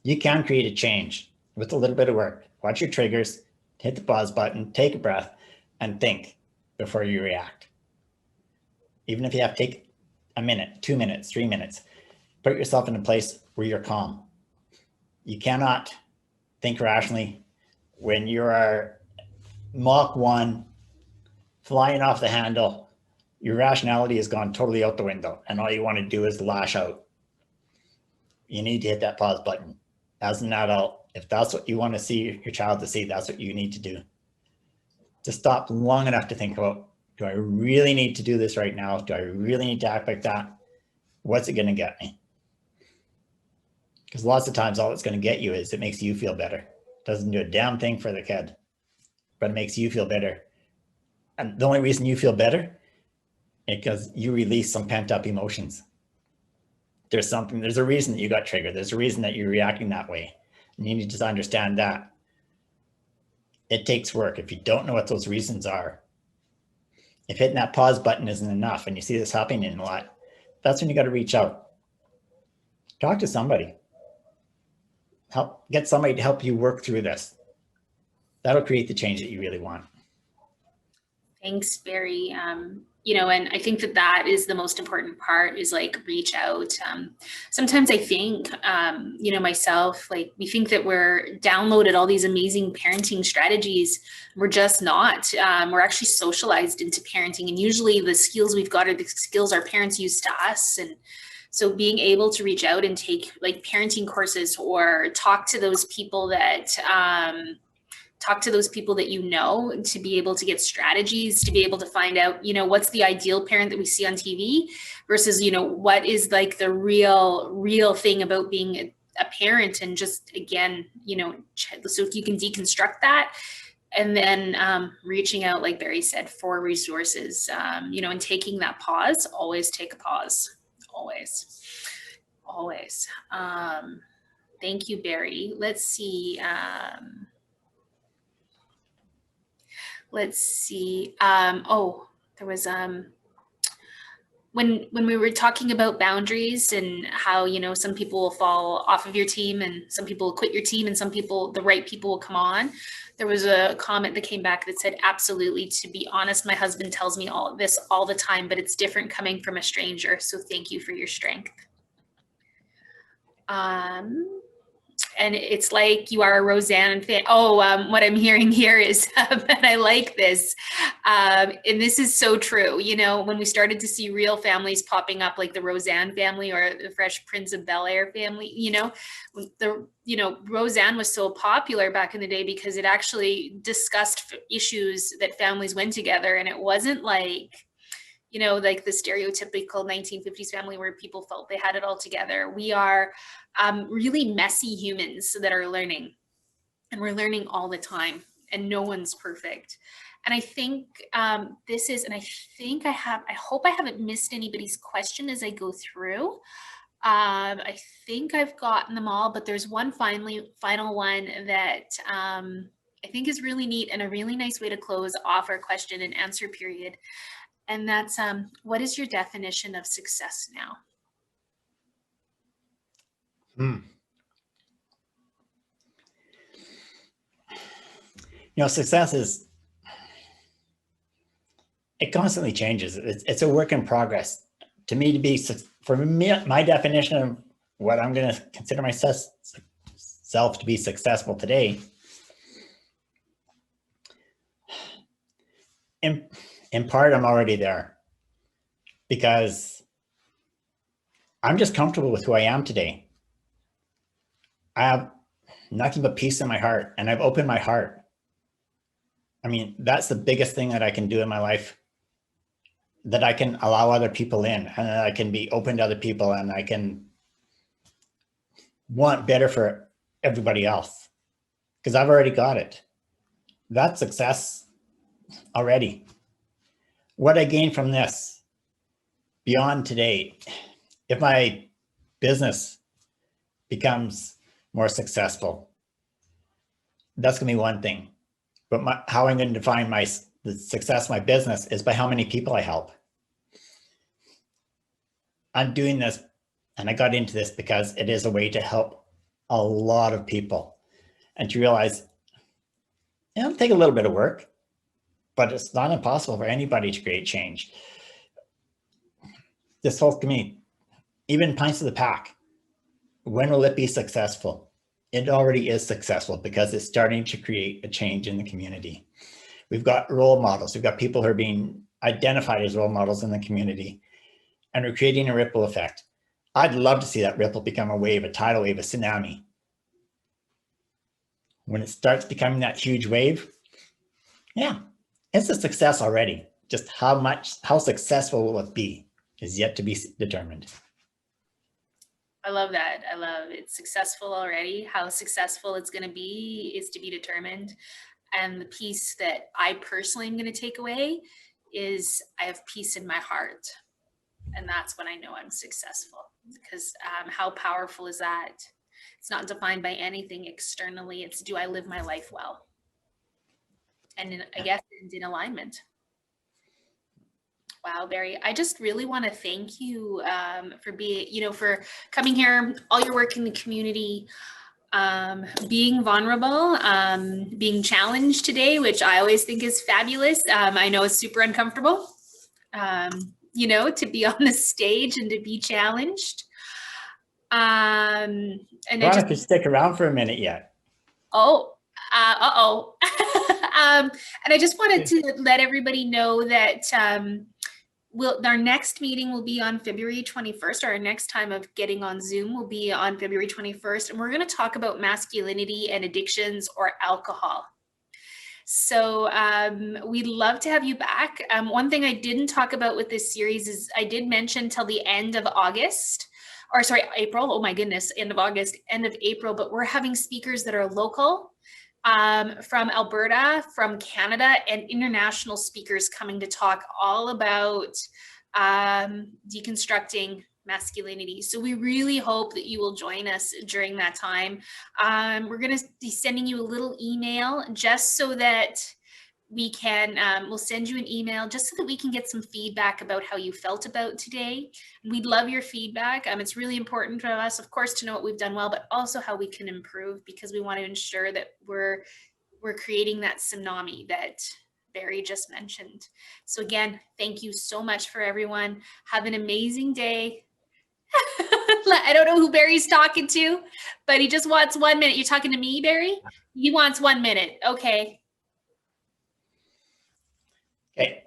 you can create a change with a little bit of work. Watch your triggers, hit the pause button, take a breath, and think before you react. Even if you have to take a minute, 2 minutes, 3 minutes, put yourself in a place where you're calm. You cannot think rationally when you are Mach 1, flying off the handle. Your rationality has gone totally out the window, and all you want to do is lash out. You need to hit that pause button. As an adult, if that's what you want to see your child to see, that's what you need to do. To stop long enough to think about, do I really need to do this right now? Do I really need to act like that? What's it going to get me? Because lots of times all it's going to get you is it makes you feel better. It doesn't do a damn thing for the kid, but it makes you feel better. And the only reason you feel better is because you release some pent up emotions. There's a reason that you got triggered. There's a reason that you're reacting that way. And you need to understand that. It takes work. If you don't know what those reasons are, if hitting that pause button isn't enough and you see this happening a lot, that's when you got to reach out. Talk to somebody. Get somebody to help you work through this. That'll create the change that you really want. Thanks, Barry. And I think that is the most important part, is like reach out. Sometimes I think, myself, like we think that we're downloaded all these amazing parenting strategies. We're just not. We're actually socialized into parenting, and usually the skills we've got are the skills our parents used to us. And so being able to reach out and take like parenting courses, or talk to those people that you know, to be able to get strategies, to be able to find out, what's the ideal parent that we see on TV versus, what is like the real thing about being a parent. And just, again, so if you can deconstruct that, and then reaching out, like Barry said, for resources, and taking that pause. Always take a pause. Always. Thank you, Barry. Let's see. There was when we were talking about boundaries and how, some people will fall off of your team and some people will quit your team and some people, the right people will come on. There was a comment that came back that said, absolutely, to be honest, my husband tells me all of this all the time, but it's different coming from a stranger. So thank you for your strength. And it's like you are a Roseanne fan. Oh, what I'm hearing here is, and I like this, and this is so true. You know, when we started to see real families popping up, like the Roseanne family or the Fresh Prince of Bel-Air family, you know, Roseanne was so popular back in the day because it actually discussed issues that families went together, and it wasn't like, you know, like the stereotypical 1950s family where people felt they had it all together. We are really messy humans that are learning, and we're learning all the time, and no one's perfect. And I think this is, and I think I hope I haven't missed anybody's question as I go through. I think I've gotten them all, but there's one final one that I think is really neat and a really nice way to close off our question and answer period. And that's, what is your definition of success now? You know, success is, it constantly changes. It's a work in progress. To me, for me, my definition of what I'm going to consider myself to be successful today, in part, I'm already there because I'm just comfortable with who I am today. I have nothing but peace in my heart, and I've opened my heart. I mean, that's the biggest thing that I can do in my life, that I can allow other people in, and that I can be open to other people, and I can want better for everybody else because I've already got it. That's success already. What I gain from this beyond today, if my business becomes more successful, that's gonna be one thing. But how I'm going to define the success of my business is by how many people I help. I'm doing this, and I got into this because it is a way to help a lot of people, and to realize it'll take a little bit of work, but it's not impossible for anybody to create change. This whole community, even Pints of the Pack, when will it be successful? It already is successful because it's starting to create a change in the community. We've got role models. We've got people who are being identified as role models in the community, and we're creating a ripple effect. I'd love to see that ripple become a wave, a tidal wave, a tsunami. When it starts becoming that huge wave, yeah, it's a success already. Just how successful will it be is yet to be determined. I love that. I love it's successful already. How successful it's going to be is to be determined. And the piece that I personally am going to take away is I have peace in my heart. And that's when I know I'm successful, because how powerful is that? It's not defined by anything externally. It's, do I live my life well? And I guess in alignment. Wow, Barry, I just really want to thank you for for coming here, all your work in the community, being vulnerable, being challenged today, which I always think is fabulous. I know it's super uncomfortable, to be on the stage and to be challenged. And I could stick around for a minute yet. Oh, and I just wanted to let everybody know that our next meeting will be on February 21st. Our next time of getting on Zoom will be on February 21st. And we're going to talk about masculinity and addictions or alcohol. So we'd love to have you back. One thing I didn't talk about with this series is I did mention till the end of August. Or sorry, April, oh my goodness, end of August, end of April, but we're having speakers that are local, from Alberta, from Canada, and international speakers coming to talk all about deconstructing masculinity. So we really hope that you will join us during that time. We're gonna be sending you a little email just so that we can, we'll send you an email just so that we can get some feedback about how you felt about today. We'd love your feedback. It's really important for us, of course, to know what we've done well, but also how we can improve, because we want to ensure that we're creating that tsunami that Barry just mentioned. So again, thank you so much for everyone. Have an amazing day. I don't know who Barry's talking to, but he just wants 1 minute. You're talking to me, Barry? He wants 1 minute. Okay. Okay.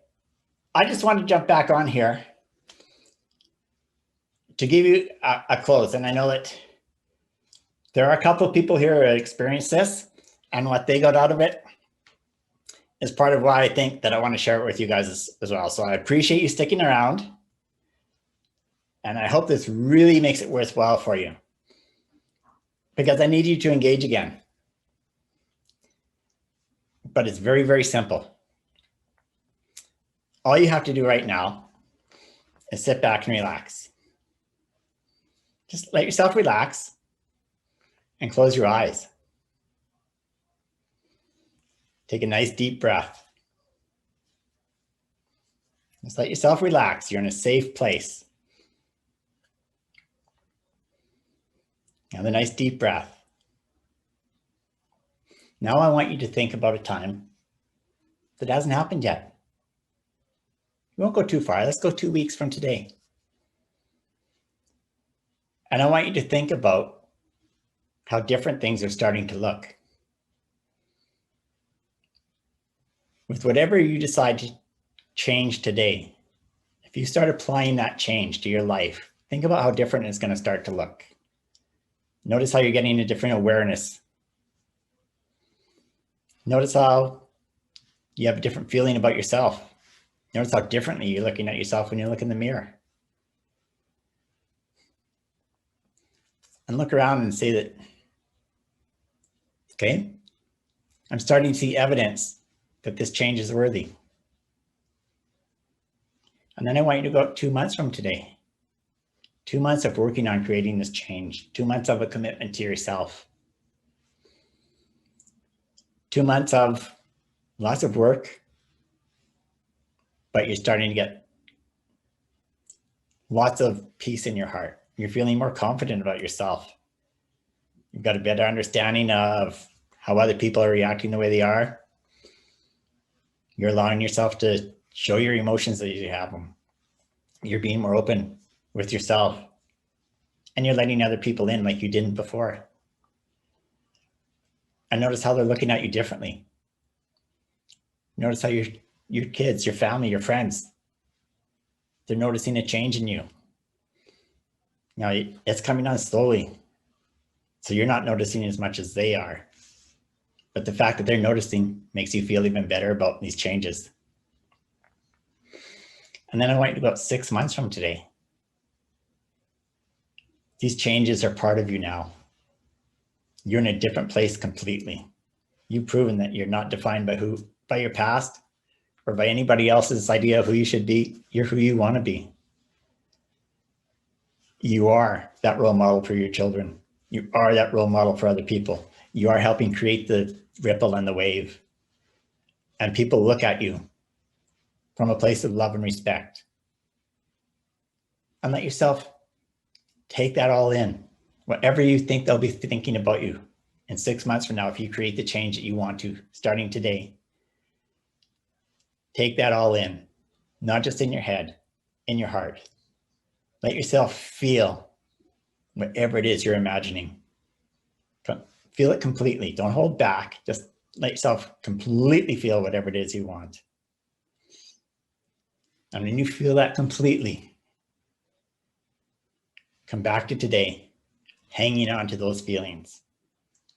I just want to jump back on here to give you a close. And I know that there are a couple of people here who experienced this, and what they got out of it is part of why I think that I want to share it with you guys as well. So I appreciate you sticking around, and I hope this really makes it worthwhile for you, because I need you to engage again. But it's very, very simple. All you have to do right now is sit back and relax. Just let yourself relax and close your eyes. Take a nice deep breath. Just let yourself relax. You're in a safe place. Have a nice deep breath. Now I want you to think about a time that hasn't happened yet. We won't go too far. Let's go 2 weeks from today. And I want you to think about how different things are starting to look. With whatever you decide to change today, if you start applying that change to your life, think about how different it's going to start to look. Notice how you're getting a different awareness. Notice how you have a different feeling about yourself. Notice how differently you're looking at yourself when you look in the mirror. And look around and say that, okay, I'm starting to see evidence that this change is worthy. And then I want you to go up 2 months from today. 2 months of working on creating this change. 2 months of a commitment to yourself. 2 months of lots of work, but you're starting to get lots of peace in your heart. You're feeling more confident about yourself. You've got a better understanding of how other people are reacting the way they are. You're allowing yourself to show your emotions as you have them. You're being more open with yourself, and you're letting other people in like you didn't before. And notice how they're looking at you differently. Notice how your kids, your family, your friends, they're noticing a change in you. Now, it's coming on slowly, so you're not noticing as much as they are. But the fact that they're noticing makes you feel even better about these changes. And then I want you to go about 6 months from today. These changes are part of you now. You're in a different place completely. You've proven that you're not defined by your past or by anybody else's idea of who you should be. You're who you want to be. You are that role model for your children. You are that role model for other people. You are helping create the ripple and the wave. And people look at you from a place of love and respect. And let yourself take that all in. Whatever you think they'll be thinking about you in 6 months from now, if you create the change that you want to, starting today, take that all in, not just in your head, in your heart. Let yourself feel whatever it is you're imagining. Feel it completely. Don't hold back. Just let yourself completely feel whatever it is you want. And when you feel that completely, come back to today, hanging on to those feelings.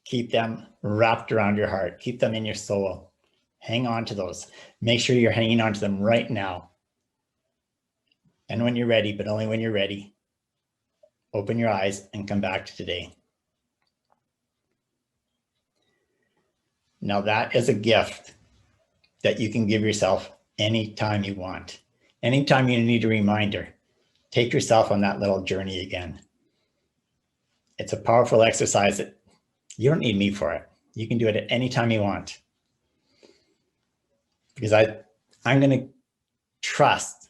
Keep them wrapped around your heart. Keep them in your soul. Hang on to those. Make sure you're hanging on to them right now. And when you're ready, but only when you're ready, open your eyes and come back to today. Now that is a gift that you can give yourself anytime you want. Anytime you need a reminder, take yourself on that little journey again. It's a powerful exercise that you don't need me for it. You can do it at any time you want. Because I'm going to trust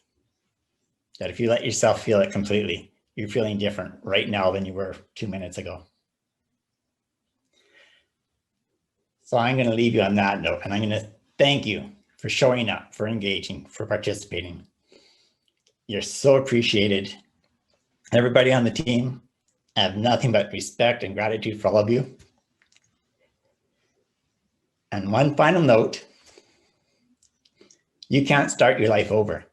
that if you let yourself feel it completely, you're feeling different right now than you were 2 minutes ago. So I'm going to leave you on that note, and I'm going to thank you for showing up, for engaging, for participating. You're so appreciated. Everybody on the team, I have nothing but respect and gratitude for all of you. And one final note, you can't start your life over,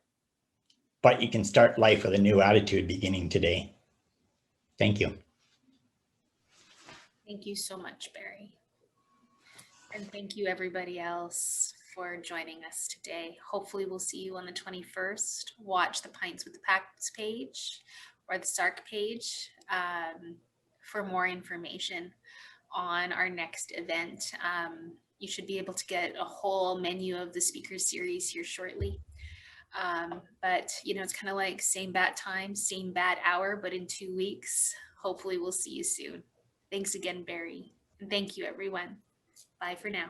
but you can start life with a new attitude beginning today. Thank you. Thank you so much, Barry. And thank you everybody else for joining us today. Hopefully we'll see you on the 21st. Watch the Pints with the Packs page or the SARC page for more information on our next event. You should be able to get a whole menu of the speaker series here shortly. But you know, it's kind of like same bat time, same bat hour, but in 2 weeks. Hopefully we'll see you soon. Thanks again, Barry. And thank you, everyone. Bye for now.